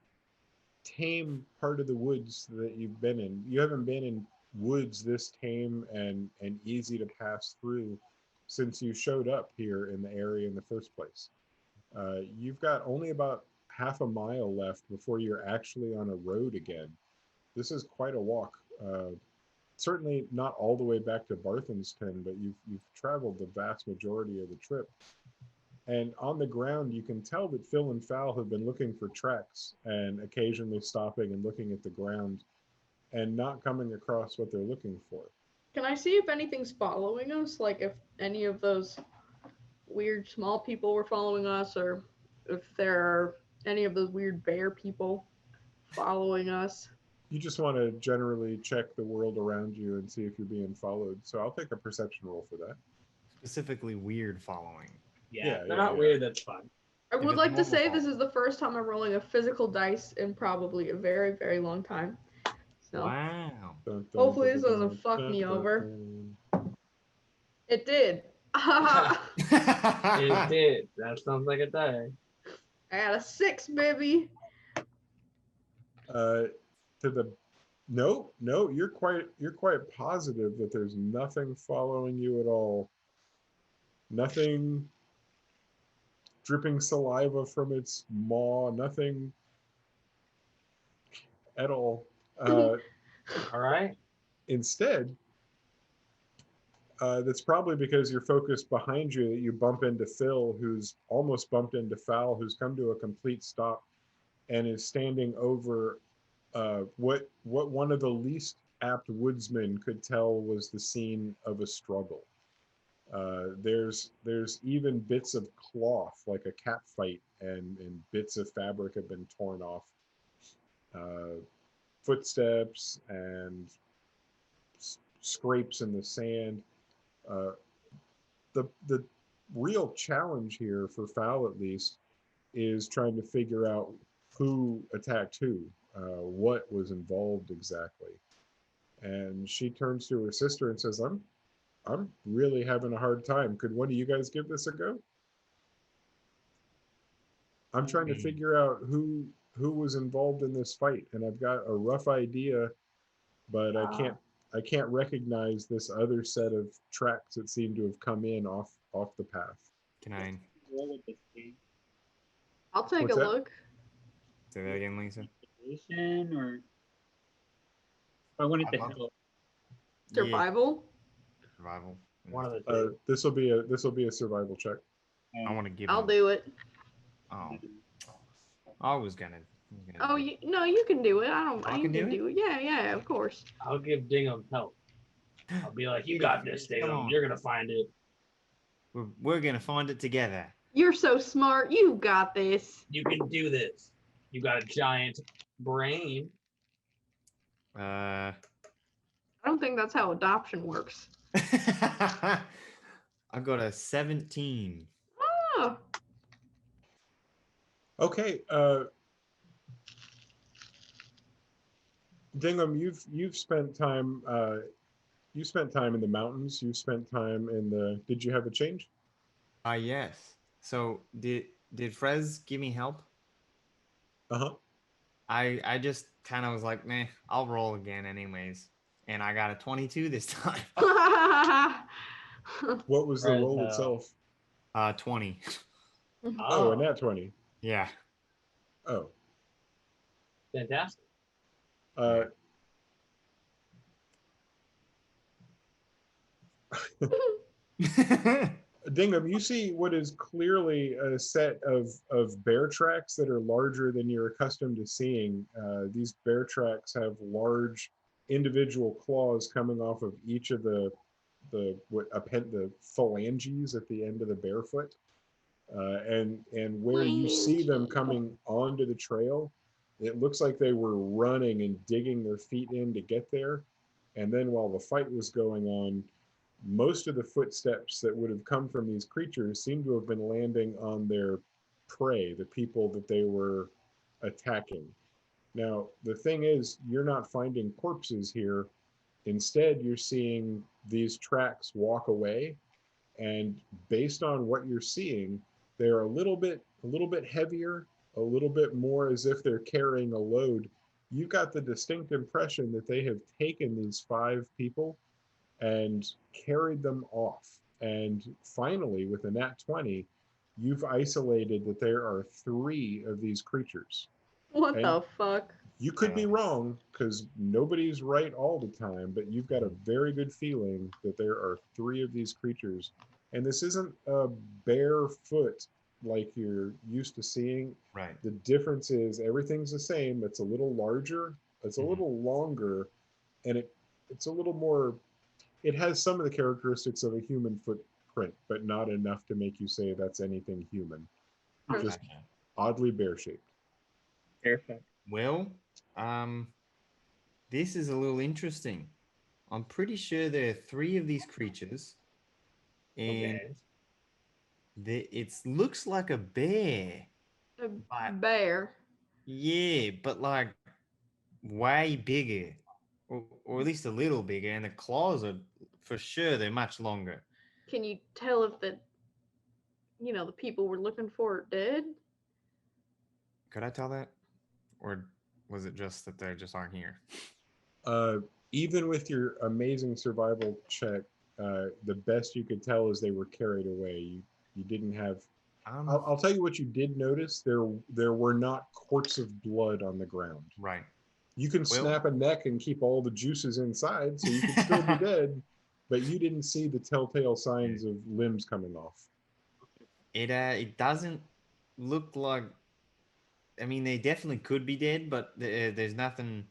Speaker 1: tame part of the woods that you've been in. You haven't been in woods this tame and easy to pass through since you showed up here in the area in the first place. You've got only about half a mile left before you're actually on a road again. This is quite a walk. Certainly not all the way back to Barthamston, but you've traveled the vast majority of the trip. And on the ground, you can tell that Phil and Fal have been looking for tracks and occasionally stopping and looking at the ground and not coming across what they're looking for.
Speaker 2: Can I see if anything's following us? Like if any of those weird small people were following us, or if there are any of those weird bear people following us.
Speaker 1: You just want to generally check the world around you and see if you're being followed. So I'll take a perception roll for that.
Speaker 4: Specifically, weird following.
Speaker 3: Yeah, they're not weird. That's fine.
Speaker 2: I
Speaker 4: If
Speaker 2: would
Speaker 4: it's
Speaker 2: like to
Speaker 4: normal
Speaker 2: say this
Speaker 4: follow.
Speaker 2: is the first time I'm rolling a physical dice in probably a very, very long time. So
Speaker 4: Wow.
Speaker 1: Dun, dun,
Speaker 2: hopefully
Speaker 1: dun,
Speaker 2: this
Speaker 1: dun,
Speaker 2: doesn't
Speaker 1: dun,
Speaker 2: fuck
Speaker 1: dun,
Speaker 2: me
Speaker 1: dun,
Speaker 2: over.
Speaker 1: dun.
Speaker 2: It did. I
Speaker 3: It did. That sounds like a die.
Speaker 2: got a 6, baby.
Speaker 1: To the no, you're quite positive that there's nothing following you at all. Nothing dripping saliva from its maw, nothing at all.
Speaker 3: All right.
Speaker 1: Instead, that's probably because you're focused behind you that you bump into Phil, who's almost bumped into Fowl, who's come to a complete stop and is standing over what one of the least apt woodsmen could tell was the scene of a struggle. There's even bits of cloth, like a cat fight, and bits of fabric have been torn off. Footsteps and scrapes in the sand. The real challenge here for Fowl, at least, is trying to figure out who attacked who, what was involved exactly. And she turns to her sister and says, I'm really having a hard time. Could one of you guys give this a go? I'm trying to figure out who was involved in this fight, and I've got a rough idea, but I can't recognize this other set of tracks that seem to have come in off the path.
Speaker 4: Can I
Speaker 5: Roll with this game.
Speaker 2: I'll take
Speaker 1: What's
Speaker 2: a
Speaker 1: that?
Speaker 2: look.
Speaker 4: say that again, Lisa?
Speaker 5: Investigation or I wanted to
Speaker 4: I'd love-
Speaker 5: help.
Speaker 2: Survival.
Speaker 4: Yeah, survival.
Speaker 3: One of the two.
Speaker 1: This will be a survival check.
Speaker 4: I want to give.
Speaker 2: I'll
Speaker 4: him-
Speaker 2: do it.
Speaker 4: Oh, I was gonna.
Speaker 2: Oh, you can do it.
Speaker 4: I
Speaker 2: You
Speaker 4: can do it?
Speaker 2: do it. Yeah, of course.
Speaker 3: I'll give Dingham help. I'll be like, you got this,
Speaker 4: Come
Speaker 3: Dingham.
Speaker 4: on.
Speaker 3: You're gonna find it.
Speaker 4: We're gonna find it together.
Speaker 2: You're so smart. You got this.
Speaker 3: You can do this. You got a giant brain.
Speaker 2: I don't think that's how adoption works.
Speaker 4: I got a 17.
Speaker 2: Oh,
Speaker 1: Okay, Dingham, you've spent time you spent time in the mountains. You spent time in the. Did you have a change?
Speaker 4: Yes. So did Frez give me help?
Speaker 1: Uh-huh.
Speaker 4: I just kind of was like, meh, I'll roll again anyways. And I got a 22 this time.
Speaker 1: What was the
Speaker 3: Right,
Speaker 1: roll itself?
Speaker 4: 20.
Speaker 1: Oh, a nat 20.
Speaker 4: Yeah.
Speaker 1: Oh.
Speaker 3: Fantastic.
Speaker 1: Uh, Dingham, you see what is clearly a set of bear tracks that are larger than you're accustomed to seeing. These bear tracks have large individual claws coming off of each of the phalanges at the end of the bear foot. And where you see them coming onto the trail, it looks like they were running and digging their feet in to get there. And then while the fight was going on, most of the footsteps that would have come from these creatures seem to have been landing on their prey, the people that they were attacking. Now, the thing is, you're not finding corpses here. Instead, you're seeing these tracks walk away. And based on what you're seeing, they're a little bit heavier, a little bit more as if they're carrying a load. You got the distinct impression that they have taken these 5 people and carried them off. And finally, with a nat 20, you've isolated that there are 3 of these creatures.
Speaker 2: what
Speaker 1: And
Speaker 2: the fuck?
Speaker 1: you could be wrong because nobody's right all the time, but you've got a very good feeling that there are 3 of these creatures. And this isn't a barefoot like you're used to seeing.
Speaker 4: Right.
Speaker 1: The difference is everything's the same. It's a little larger, it's a little longer, and it's a little more, it has some of the characteristics of a human footprint, but not enough to make you say that's anything human. Just oddly bear-shaped.
Speaker 5: Perfect.
Speaker 4: Well, this is a little interesting. I'm pretty sure there are 3 of these creatures, and
Speaker 3: Okay.
Speaker 4: it looks like a bear.
Speaker 2: A
Speaker 4: But-
Speaker 2: bear.
Speaker 4: Yeah, but like way bigger, or at least a little bigger, and the claws are for sure they're much longer.
Speaker 2: Can you tell if the people we're looking for are dead?
Speaker 4: Could I tell that, or was it just that they just aren't here?
Speaker 1: Even with your amazing survival check, the best you could tell is they were carried away. You didn't have I'll tell you what you did notice. There were not quarts of blood on the ground.
Speaker 4: Right.
Speaker 1: You can
Speaker 4: Well-
Speaker 1: snap a neck and keep all the juices inside, so you could still be dead, but you didn't see the telltale signs of limbs coming off.
Speaker 4: It doesn't look like. I mean, they definitely could be dead, but there's nothing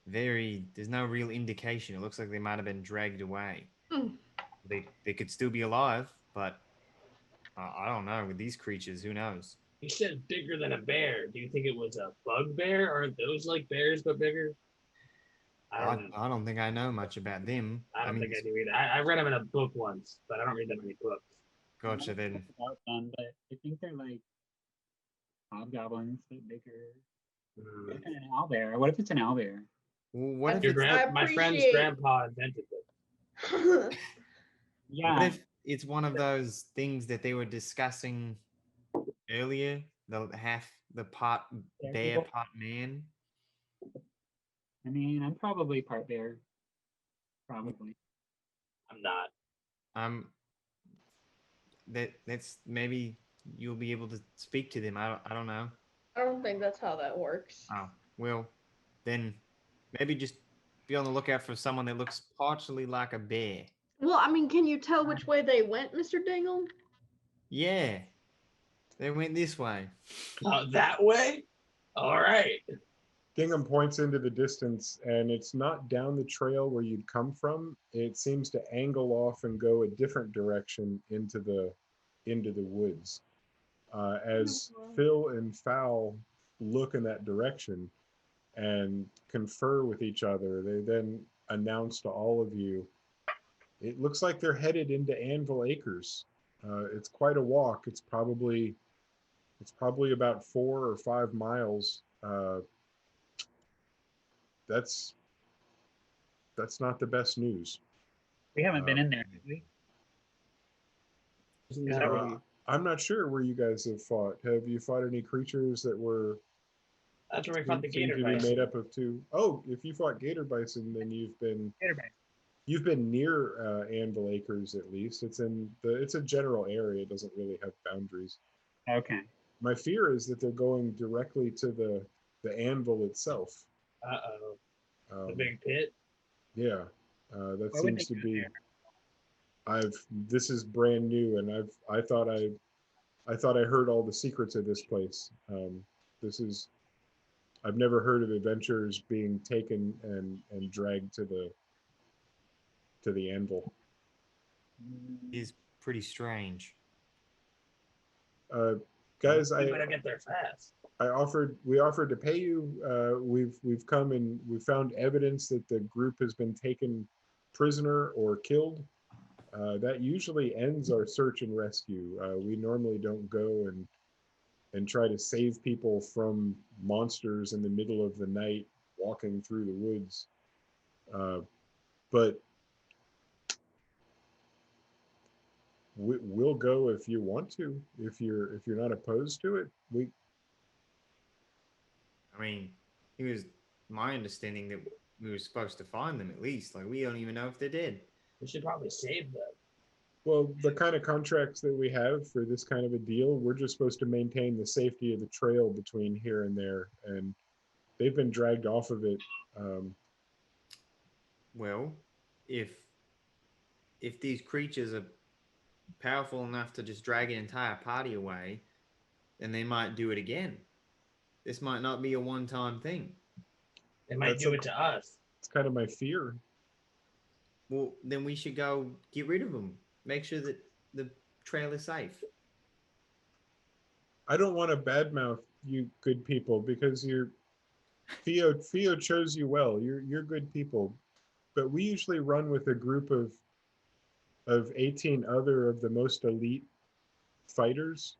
Speaker 4: There's no real indication. It looks like they might have been dragged away.
Speaker 2: Hmm.
Speaker 4: They could still be alive, but I don't know. With these creatures, who knows?
Speaker 3: You said bigger than a bear. Do you think it was a bugbear? Aren't those like bears but bigger? I don't know.
Speaker 4: I don't think I know much about them.
Speaker 3: I don't
Speaker 4: mean,
Speaker 3: think I do either. I read them in a book once, but I don't read that many books.
Speaker 4: Gotcha. Then
Speaker 5: About them, but I think they're like hobgoblins, but bigger. What if an owlbear? What if it's an owlbear?
Speaker 4: well, what if
Speaker 3: Your
Speaker 4: it's,
Speaker 3: my friend's
Speaker 2: appreciate-
Speaker 3: grandpa invented them.
Speaker 5: Yeah.
Speaker 4: what if it's one of those things that they were discussing earlier? The part bear,
Speaker 5: people?
Speaker 4: part man.
Speaker 5: I mean, I'm probably part bear. Probably.
Speaker 3: I'm not.
Speaker 4: That's maybe you'll be able to speak to them. I don't know.
Speaker 2: I don't think that's how that works.
Speaker 4: Oh, well, then maybe just be on the lookout for someone that looks partially like a bear.
Speaker 2: Well, I mean, can you tell which way they went, Mr. Dingle?
Speaker 4: Yeah, they went this way.
Speaker 3: That way? All right.
Speaker 1: Gingham points into the distance, and it's not down the trail where you'd come from. It seems to angle off and go a different direction into the woods. As Phil and Fowl look in that direction and confer with each other, they then announce to all of you, it looks like they're headed into Anvil Acres. It's quite a walk. It's probably about 4 or 5 miles. That's not the best news.
Speaker 5: We haven't been in there, have we?
Speaker 3: Isn't that what we-
Speaker 1: I'm not sure where you guys have fought. Have you fought any creatures that were
Speaker 3: That's where we fought the
Speaker 1: seem
Speaker 3: gator
Speaker 1: to be
Speaker 3: bison.
Speaker 1: made up of two? Oh, if you fought gator bison, then you've been
Speaker 5: Gator
Speaker 1: near Anvil Acres at least. It's a general area. It doesn't really have boundaries.
Speaker 5: Okay.
Speaker 1: My fear is that they're going directly to the anvil itself.
Speaker 3: Uh-oh. The big pit?
Speaker 1: Yeah, that
Speaker 5: Why would
Speaker 1: seems
Speaker 5: they
Speaker 1: to
Speaker 5: go
Speaker 1: be.
Speaker 5: there?
Speaker 1: This is brand new, and I thought I heard all the secrets of this place. I've never heard of adventurers being taken and dragged to the anvil.
Speaker 4: Is pretty strange.
Speaker 1: Guys,
Speaker 3: We better get there fast.
Speaker 1: we offered to pay you. We've come and we found evidence that the group has been taken prisoner or killed. That usually ends our search and rescue. We normally don't go and try to save people from monsters in the middle of the night walking through the woods. But we'll go if you want to. If you're not opposed to it,
Speaker 4: I mean, it was my understanding that we were supposed to find them at least. Like, we don't even know if they're dead.
Speaker 3: We should probably save them.
Speaker 1: Well, the kind of contracts that we have for this kind of a deal, we're just supposed to maintain the safety of the trail between here and there, and they've been dragged off of it.
Speaker 4: Well, if these creatures are powerful enough to just drag an entire party away, then they might do it again. This might not be a one-time thing.
Speaker 3: They might do it to us.
Speaker 1: It's kind of my fear.
Speaker 4: Well, then we should go get rid of them. Make sure that the trail is safe.
Speaker 1: I don't want to badmouth you good people because Theo chose you well. You're good people, but we usually run with a group of 18 other of the most elite fighters,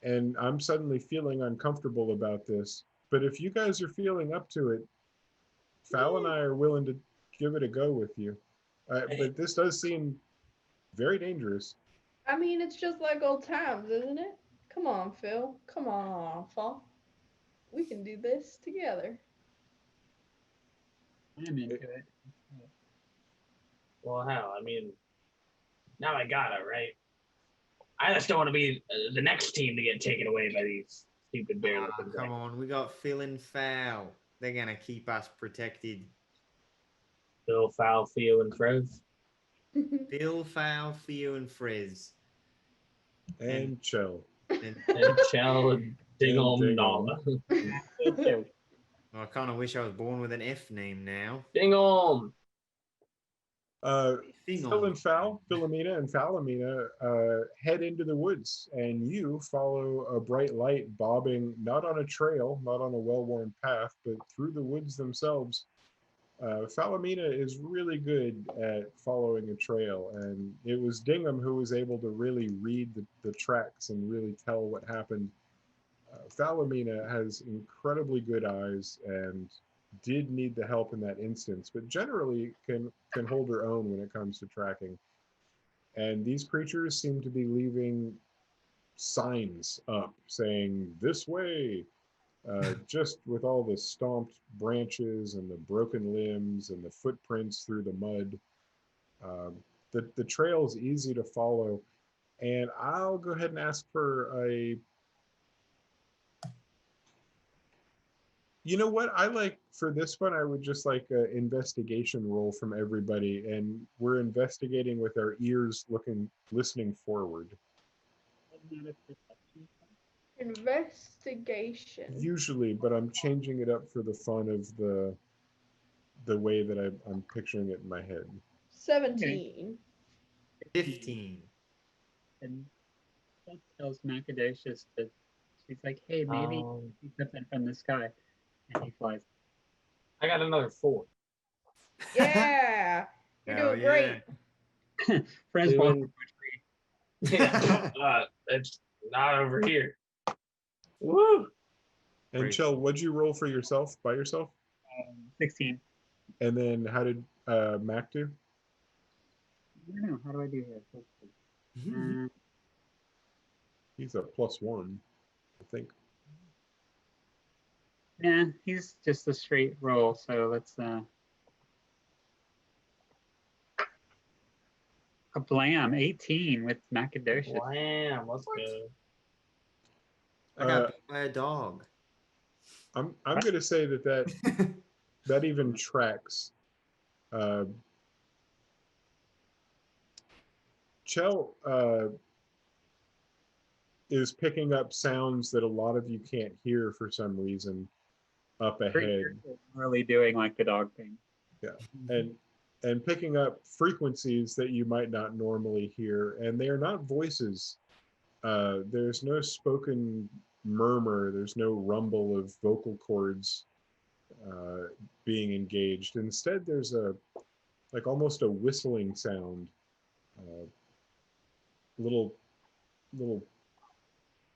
Speaker 1: and I'm suddenly feeling uncomfortable about this. But if you guys are feeling up to it, Fal and I are willing to give it a go with you. But this does seem very dangerous.
Speaker 2: I mean, it's just like old times, isn't it? Come on, Phil. Come on, Fall. We can do this together.
Speaker 5: I'm into it.
Speaker 3: Well, hell, I mean, now I got it, right? I just don't want to be the next team to get taken away by these stupid bear.
Speaker 4: Come on, we got Phil and Foul. They're gonna keep us protected.
Speaker 3: Phil, Foul, Theo, and Froze.
Speaker 4: Phil, Foul, Theo, and Frez.
Speaker 1: And Chell.
Speaker 4: And
Speaker 3: And Chell and Dingom
Speaker 1: Dingom.
Speaker 3: Nala.
Speaker 4: I kind of wish I was born with an F name now.
Speaker 3: Dingom.
Speaker 1: Phil and Foul, Philomena and Falomena head into the woods, and you follow a bright light bobbing not on a trail, not on a well-worn path, but through the woods themselves. Falomena is really good at following a trail, and it was Dingham who was able to really read the tracks and really tell what happened. Falomena has incredibly good eyes and did need the help in that instance, but generally can hold her own when it comes to tracking. And these creatures seem to be leaving signs up saying, "This way," just with all the stomped branches and the broken limbs and the footprints through the mud. The trail is easy to follow, and I'll go ahead and ask for a... You know what? I like, for this one, I would just like an investigation roll from everybody, and we're investigating with our ears listening forward.
Speaker 2: Investigation.
Speaker 1: Usually, but I'm changing it up for the fun of the way that I'm picturing it in my head.
Speaker 2: 17.
Speaker 4: 15.
Speaker 5: And that tells Macadocious that she's like, hey, maybe see something from the sky. And he flies.
Speaker 3: I got another 4.
Speaker 2: Yeah. You're
Speaker 4: Hell
Speaker 2: doing great.
Speaker 5: Friends
Speaker 3: Doing-
Speaker 5: walk through a tree.
Speaker 3: Yeah, it's not over here. Woo!
Speaker 1: And
Speaker 4: Great.
Speaker 1: Chell, what'd you roll for yourself, by yourself?
Speaker 5: 16.
Speaker 1: And then how did Mac do?
Speaker 5: I don't know. How do I do here? Let's see.
Speaker 1: He's a +1, I think.
Speaker 5: Yeah, he's just a straight roll. So let's a blam 18 with Macadocious.
Speaker 3: Wham! Let's go.
Speaker 4: I got bit by a dog.
Speaker 1: I'm gonna say that even tracks. Chell is picking up sounds that a lot of you can't hear for some reason up ahead,
Speaker 5: Really doing like the dog thing.
Speaker 1: and picking up frequencies that you might not normally hear, and they are not voices. There's no spoken murmur, there's no rumble of vocal cords being engaged. Instead, there's like almost a whistling sound, little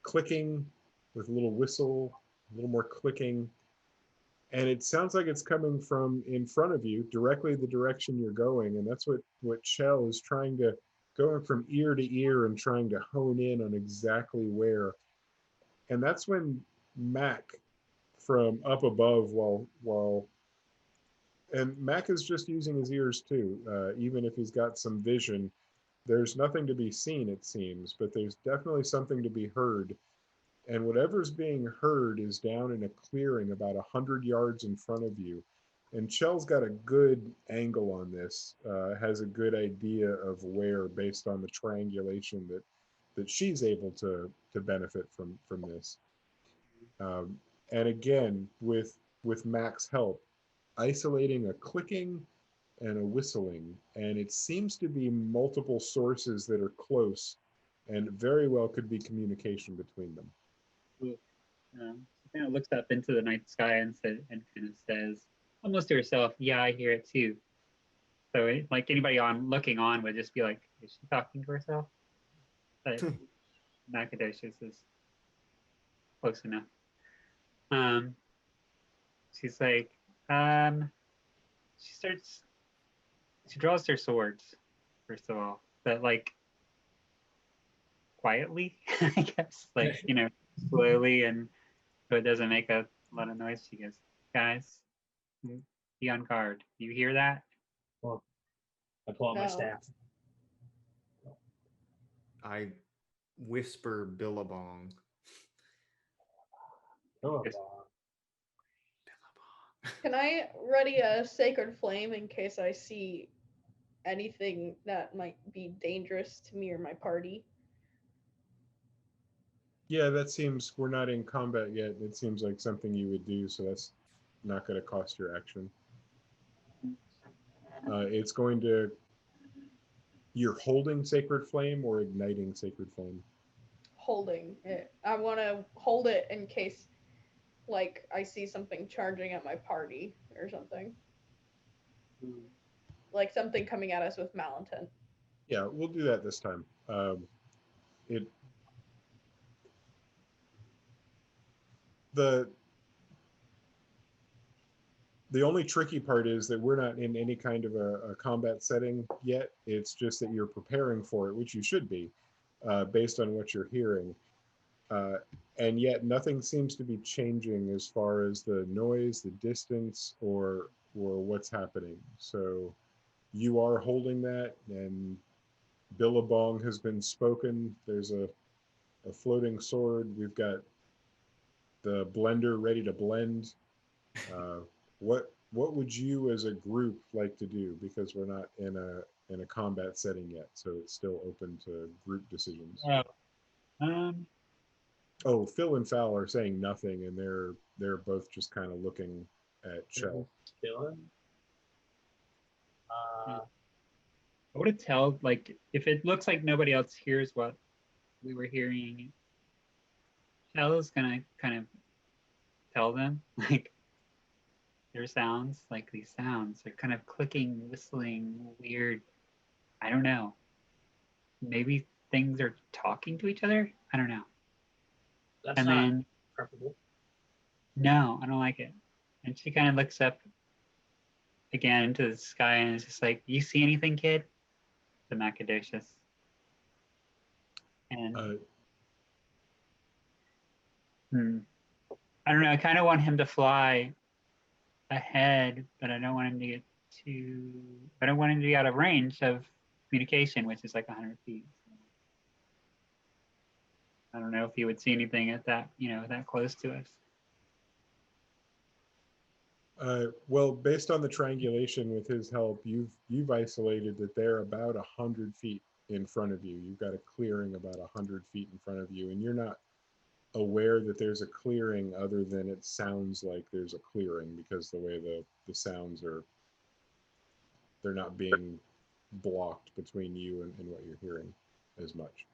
Speaker 1: clicking with a little whistle, a little more clicking, and it sounds like it's coming from in front of you, directly the direction you're going. And that's what Chell is trying to, going from ear to ear and trying to hone in on exactly where. And that's when Mac, from up above, and Mac is just using his ears too, even if he's got some vision. There's nothing to be seen, it seems, but there's definitely something to be heard. And whatever's being heard is down in a clearing about 100 yards in front of you. And Chell's got a good angle on this, has a good idea of where, based on the triangulation that she's able to benefit from this. And again, with Mac's help, isolating a clicking and a whistling, and it seems to be multiple sources that are close, and very well could be communication between them.
Speaker 5: She kind of looks up into the night sky and kind of says, almost to herself, "Yeah, I hear it too." So, like anybody looking on would just be like, "Is she talking to herself?" But Macadocious is close enough. She's like, she draws her swords, first of all, but like quietly, I guess, like, slowly, and so it doesn't make a lot of noise. She goes, "Guys, be on guard. You hear that?"
Speaker 3: Well, I pull out my
Speaker 2: No.
Speaker 3: staff.
Speaker 4: I whisper Billabong.
Speaker 1: Oh,
Speaker 5: Yes.
Speaker 2: Can I ready a sacred flame in case I see anything that might be dangerous to me or my party?
Speaker 1: yeah, that seems, we're not in combat yet. It seems like something you would do, so that's not going to cost your action. It's going to, you're holding Sacred Flame or igniting Sacred Flame?
Speaker 2: Holding it. I want to hold it in case, like, I see something charging at my party or something. Like something coming at us with malintent.
Speaker 1: Yeah, we'll do that this time. It the only tricky part is that we're not in any kind of a combat setting yet. It's just that you're preparing for it, which you should be, based on what you're hearing. And yet nothing seems to be changing as far as the noise, the distance, or what's happening. So you are holding that, and Billabong has been spoken. There's a floating sword. We've got the blender ready to blend. What would you as a group like to do? Because we're not in a combat setting yet, so it's still open to group decisions.
Speaker 5: Yeah. Um,
Speaker 1: Oh, Phil and Fal are saying nothing, and they're both just kind of looking at Shell.
Speaker 3: Dylan?
Speaker 5: I would tell, like, if it looks like nobody else hears what we were hearing, Shell's gonna kind of tell them, like, their sounds, like these sounds are kind of clicking, whistling, weird. I don't know. Maybe things are talking to each other. I don't know.
Speaker 3: That's
Speaker 5: And
Speaker 3: not
Speaker 5: then,
Speaker 3: preferable.
Speaker 5: no, I don't like it. And she kind of looks up again into the sky and is just like, "You see anything, kid?" The Macadocious. And I don't know. I kind of want him to fly ahead, but I don't want him to get too. I don't want him to be out of range of communication, which is like 100 feet. I don't know if he would see anything at that, that close to us.
Speaker 1: Well, based on the triangulation with his help, you've isolated that they're about 100 feet in front of you. You've got a clearing about 100 feet in front of you, and you're not aware that there's a clearing other than it sounds like there's a clearing, because the way the sounds are, they're not being blocked between you and what you're hearing as much.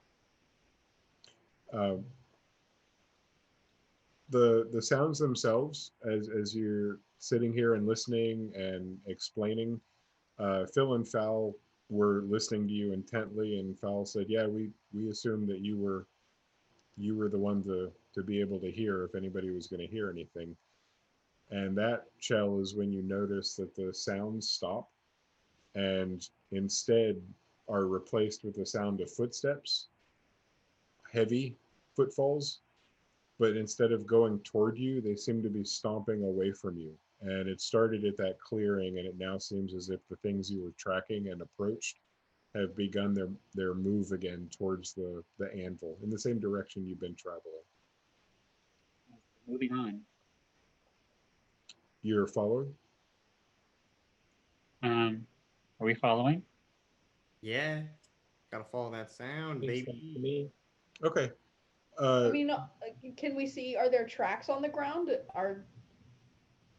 Speaker 1: The sounds themselves, as you're sitting here and listening and explaining, Phil and Fal were listening to you intently, and Fal said, "Yeah, we assumed that you were the one to be able to hear if anybody was going to hear anything." And that, Chell, is when you notice that the sounds stop and instead are replaced with the sound of footsteps, heavy footfalls, but instead of going toward you, they seem to be stomping away from you. And it started at that clearing, and it now seems as if the things you were tracking and approached have begun their move again towards the anvil in the same direction you've been traveling.
Speaker 5: Moving on.
Speaker 1: You're following?
Speaker 5: Are we following?
Speaker 4: Yeah, gotta follow that sound,
Speaker 3: Makes sense
Speaker 4: baby.
Speaker 3: to me.
Speaker 1: Okay.
Speaker 2: I mean, can we see? Are there tracks on the ground?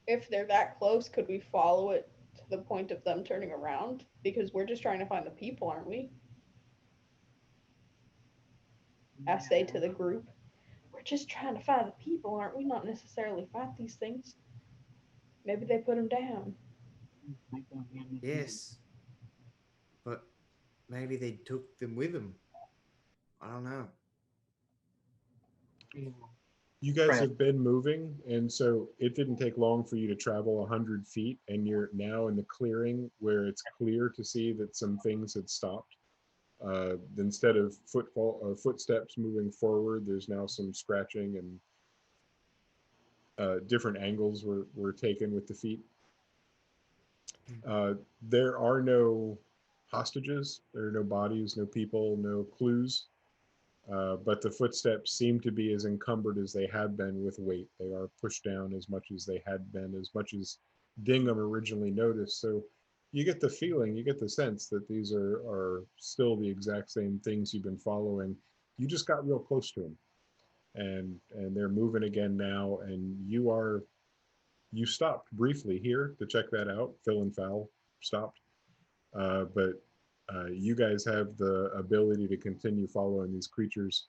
Speaker 2: If they're that close, could we follow it to the point of them turning around? Because we're just trying to find the people, aren't we? I say to the group, we're just trying to find the people, aren't we? Not necessarily fight these things. Maybe they put them down.
Speaker 4: Yes, but maybe they took them with them. I don't know.
Speaker 1: You guys
Speaker 5: Right.
Speaker 1: have been moving, and so it didn't take long for you to travel 100 feet, and you're now in the clearing where it's clear to see that some things had stopped. Instead of footsteps moving forward, there's now some scratching, and different angles were taken with the feet. There are no hostages. There are no bodies, no people, no clues. but the footsteps seem to be as encumbered as they have been with weight. They are pushed down as much as they had been, as much as Dingham originally noticed. So you get the feeling, you get the sense that these are still the exact same things you've been following. You just got real close to them, and they're moving again now, and you stopped briefly here to check that out. Phil and Fowl stopped, but you guys have the ability to continue following these creatures,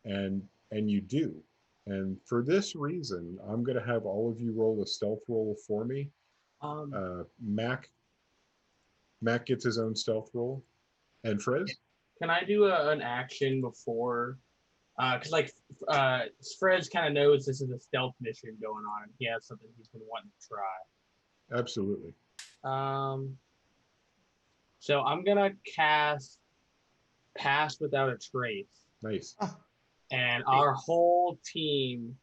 Speaker 1: and you do. And for this reason, I'm going to have all of you roll a stealth roll for me. Mac gets his own stealth roll, and Frez.
Speaker 3: Can I do an action before? Because Frez kind of knows this is a stealth mission going on, and he has something he's been wanting to try.
Speaker 1: Absolutely.
Speaker 3: So I'm gonna cast Pass Without a Trace.
Speaker 1: Nice.
Speaker 3: And our whole team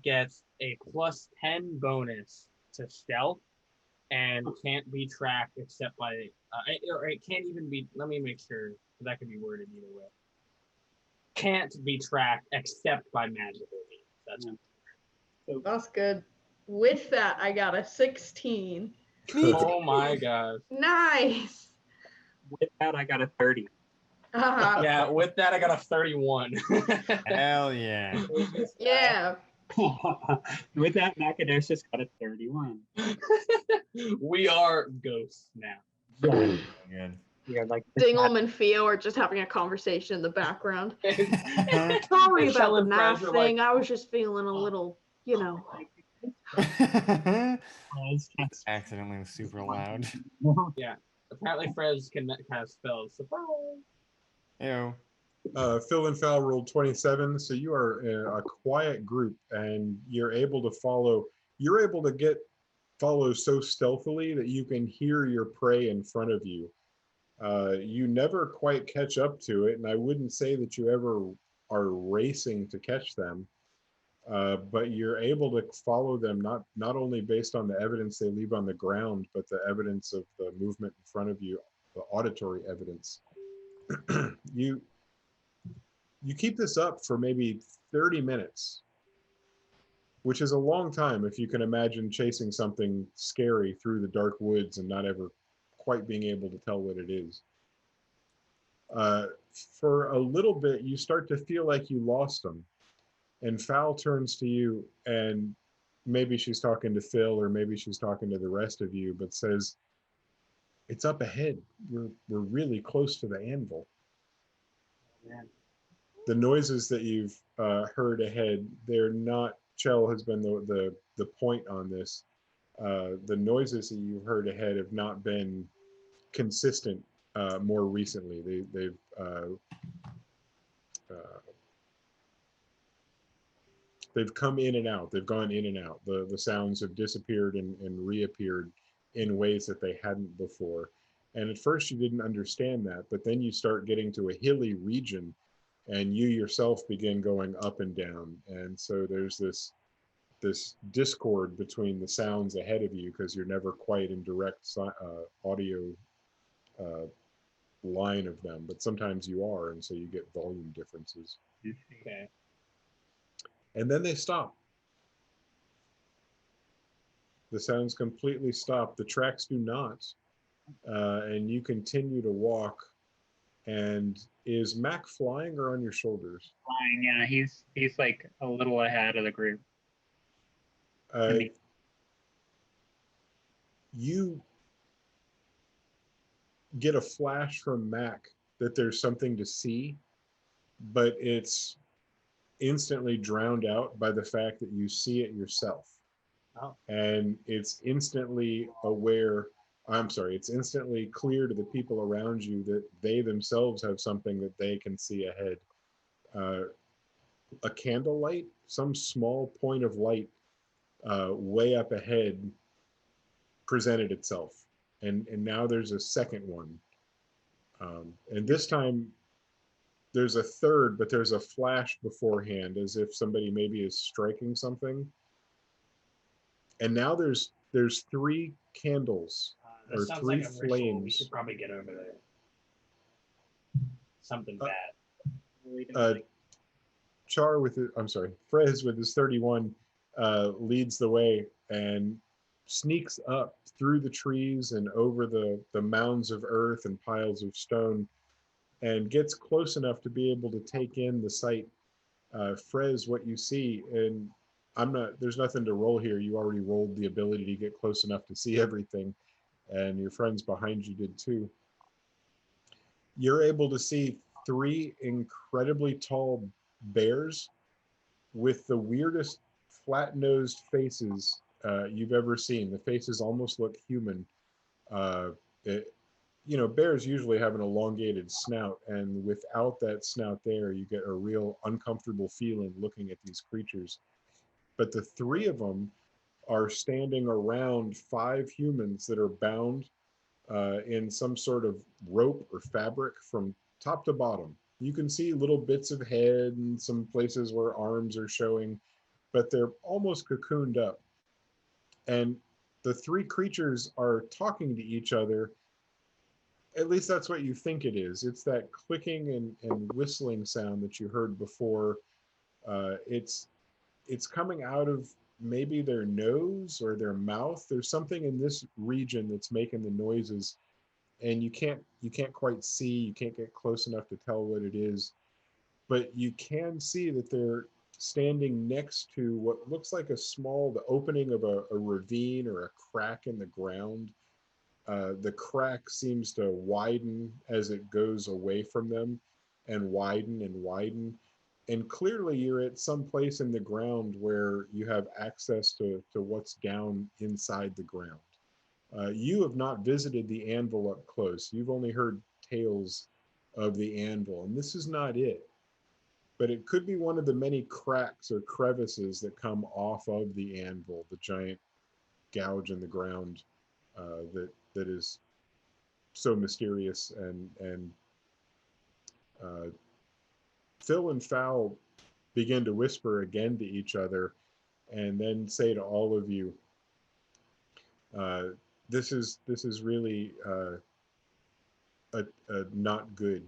Speaker 3: gets a +10 bonus to stealth, and can't be tracked except by, or it can't even be. Let me make sure that could be worded either way. Can't be tracked except by magical means.
Speaker 2: That's good. With that, I got a 16.
Speaker 3: Oh my gosh.
Speaker 2: Nice.
Speaker 5: With that, I got a 30.
Speaker 3: Yeah, with that I got a 31.
Speaker 4: Hell yeah.
Speaker 2: Yeah.
Speaker 5: With that, Macadocious got a 31.
Speaker 3: We are ghosts now.
Speaker 5: Yeah.
Speaker 4: Good.
Speaker 5: We are like
Speaker 2: Dingham and Theo are just having a conversation in the background. Sorry
Speaker 3: Michelle
Speaker 2: about the
Speaker 3: and
Speaker 2: math
Speaker 3: Fred are
Speaker 2: thing.
Speaker 3: like-
Speaker 2: I was just feeling a little, you know.
Speaker 4: Accidentally was super loud.
Speaker 3: Apparently Frez can cast spells. Surprise!
Speaker 4: Ew.
Speaker 1: Phil and Fowl rolled 27, so you are a quiet group, and you're able to follow. You're able to follow so stealthily that you can hear your prey in front of you. You never quite catch up to it, and I wouldn't say that you ever are racing to catch them, but you're able to follow them not only based on the evidence they leave on the ground, but the evidence of the movement in front of you, the auditory evidence. You keep this up for maybe 30 minutes, which is a long time if you can imagine chasing something scary through the dark woods and not ever quite being able to tell what it is. For a little bit, you start to feel like you lost them. And Fowl turns to you, and maybe she's talking to Phil, or maybe she's talking to the rest of you, but says, "It's up ahead. We're really close to the anvil."
Speaker 3: Man.
Speaker 1: The noises that you've heard ahead, they're not. Chell has been the point on this. The noises that you've heard ahead have not been consistent more recently. They've come in and out. They've gone in and out. The sounds have disappeared and reappeared in ways that they hadn't before. And at first you didn't understand that, but then you start getting to a hilly region, and you yourself begin going up and down. And so there's this discord between the sounds ahead of you, because you're never quite in direct audio line of them, but sometimes you are, and so you get volume differences.
Speaker 3: Okay.
Speaker 1: And then they stop. The sounds completely stop. The tracks do not. And you continue to walk. And is Mac flying or on your shoulders?
Speaker 5: Flying, yeah, he's like a little ahead of the group.
Speaker 1: You get a flash from Mac that there's something to see, but it's instantly drowned out by the fact that you see it yourself.
Speaker 3: Oh.
Speaker 1: And it's instantly it's instantly clear to the people around you that they themselves have something that they can see ahead. A candlelight, some small point of light way up ahead presented itself. And now there's a second one. And this time there's a third, but there's a flash beforehand, as if somebody maybe is striking something. And now there's 3 candles
Speaker 3: That
Speaker 1: or
Speaker 3: sounds
Speaker 1: 3
Speaker 3: like a ritual. We
Speaker 1: flames.
Speaker 3: should probably get over there. Something bad.
Speaker 1: Uh, Frez with his 31 leads the way and sneaks up through the trees and over the mounds of earth and piles of stone and gets close enough to be able to take in the sight. Frez, what you see, and there's nothing to roll here. You already rolled the ability to get close enough to see everything, and your friends behind you did too. You're able to see 3 incredibly tall bears with the weirdest flat-nosed faces you've ever seen. The faces almost look human. Bears usually have an elongated snout, and without that snout there, you get a real uncomfortable feeling looking at these creatures. But the 3 of them are standing around 5 humans that are bound in some sort of rope or fabric from top to bottom. You can see little bits of head and some places where arms are showing, but they're almost cocooned up. And the 3 creatures are talking to each other. At least that's what you think it is. It's that clicking and whistling sound that you heard before. It's coming out of maybe their nose or their mouth. There's something in this region that's making the noises, and you can't quite see. You can't get close enough to tell what it is, but you can see that they're standing next to what looks like the opening of a ravine or a crack in the ground. The crack seems to widen as it goes away from them, and widen and widen. And clearly you're at some place in the ground where you have access to what's down inside the ground. You have not visited the anvil up close. You've only heard tales of the anvil, and this is not it. But it could be one of the many cracks or crevices that come off of the anvil, the giant gouge in the ground that is so mysterious. And Phil and Fowl begin to whisper again to each other, and then say to all of you, this is really not good.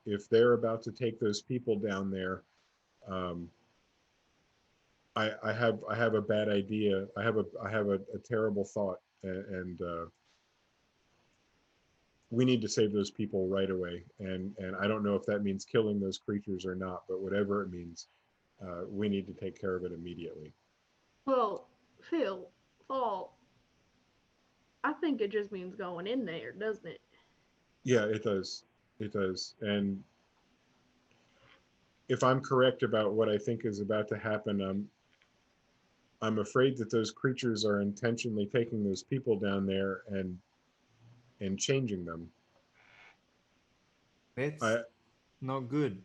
Speaker 1: If they're about to take those people down there, I have a bad idea. I have a terrible thought, and we need to save those people right away. And I don't know if that means killing those creatures or not, but whatever it means, we need to take care of it immediately.
Speaker 2: Well, Phil, Fall, I think it just means going in there, doesn't it?
Speaker 1: Yeah, it does. It does. And if I'm correct about what I think is about to happen, I'm afraid that those creatures are intentionally taking those people down there and changing them.
Speaker 4: That's not good.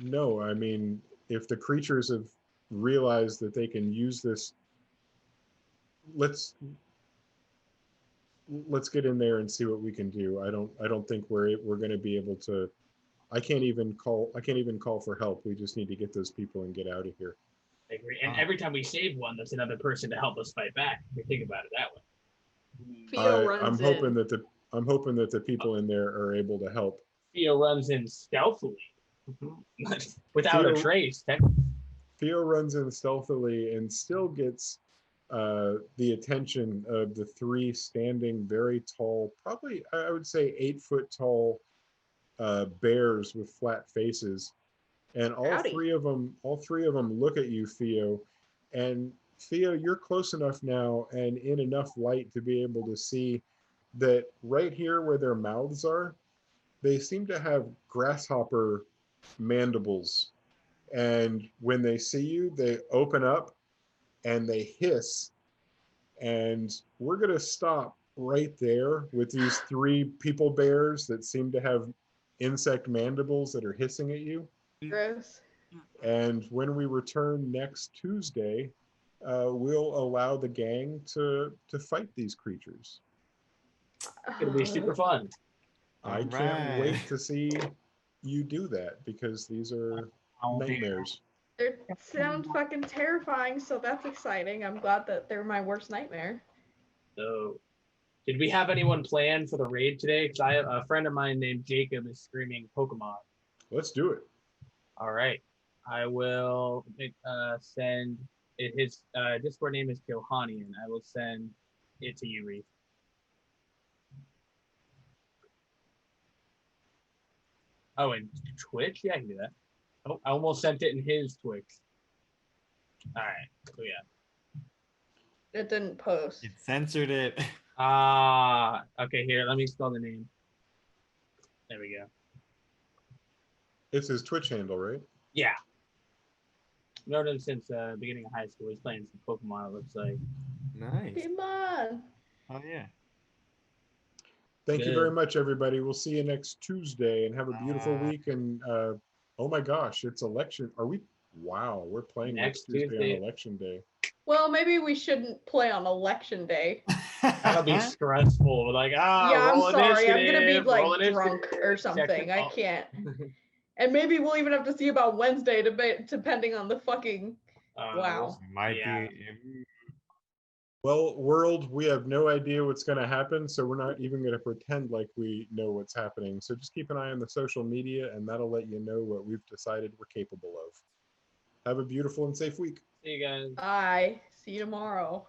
Speaker 1: No, I mean, if the creatures have realized that they can use this, let's get in there and see what we can do. I don't think we're going to be able to. I can't even call for help. We just need to get those people and get out of here.
Speaker 3: I agree. And every time we save one, that's another person to help us fight back. If you think about it that way.
Speaker 2: Theo runs
Speaker 1: I'm hoping that the people in there are able to help.
Speaker 3: Theo runs in stealthily, without a trace.
Speaker 1: Theo runs in stealthily and still gets the attention of the 3 standing very tall, probably I would say 8-foot tall bears with flat faces. And all
Speaker 2: Howdy.
Speaker 1: three of them look at you, Theo. And Theo, you're close enough now and in enough light to be able to see that right here where their mouths are, they seem to have grasshopper mandibles. And when they see you, they open up and they hiss. And we're going to stop right there with these 3 people bears that seem to have insect mandibles that are hissing at you.
Speaker 2: Gross.
Speaker 1: And when we return next Tuesday, we'll allow the gang to fight these creatures.
Speaker 3: It's going to be super fun.
Speaker 1: I can't wait to see you do that, because these are nightmares.
Speaker 2: They sound fucking terrifying, so that's exciting. I'm glad that they're my worst nightmare.
Speaker 3: So, did we have anyone planned for the raid today? Because a friend of mine named Jacob is streaming Pokemon.
Speaker 1: Let's do it.
Speaker 3: All right.
Speaker 6: I will send his Discord name is Kohani, and I will send it to you, Reef. Oh, and Twitch? Yeah, I can do that. Oh, I almost sent it in his Twitch. All right. So yeah.
Speaker 2: It didn't post.
Speaker 4: It censored it.
Speaker 6: Ah. Okay. Here, let me spell the name. There we go.
Speaker 1: It's his Twitch handle, right?
Speaker 6: Yeah. Known him since beginning of high school. He's playing some Pokemon. It looks like.
Speaker 4: Nice.
Speaker 2: Pokemon.
Speaker 4: Oh yeah.
Speaker 1: Thank you very
Speaker 6: Good.
Speaker 1: much, everybody. We'll see you next Tuesday and have a beautiful
Speaker 4: Bye.
Speaker 1: week. And oh my gosh, it's election. Are we? Wow, we're playing next
Speaker 6: Next
Speaker 1: Tuesday
Speaker 6: Tuesday.
Speaker 1: on election day.
Speaker 2: Well, maybe we shouldn't play on election day.
Speaker 6: That'll be stressful. Like,
Speaker 2: Yeah, I'm
Speaker 6: roll
Speaker 2: sorry. I'm gonna be
Speaker 6: initiative, roll
Speaker 2: like drunk
Speaker 6: initiative,
Speaker 2: or
Speaker 6: check
Speaker 2: something.
Speaker 6: the-
Speaker 2: I can't. And maybe we'll even have to see about Wednesday, depending on the fucking. Wow.
Speaker 4: Might
Speaker 6: Yeah.
Speaker 4: be.
Speaker 1: Well, world, we have no idea what's going to happen, so we're not even going to pretend like we know what's happening. So just keep an eye on the social media, and that'll let you know what we've decided we're capable of. Have a beautiful and safe week.
Speaker 6: See you guys.
Speaker 2: Bye. See you tomorrow.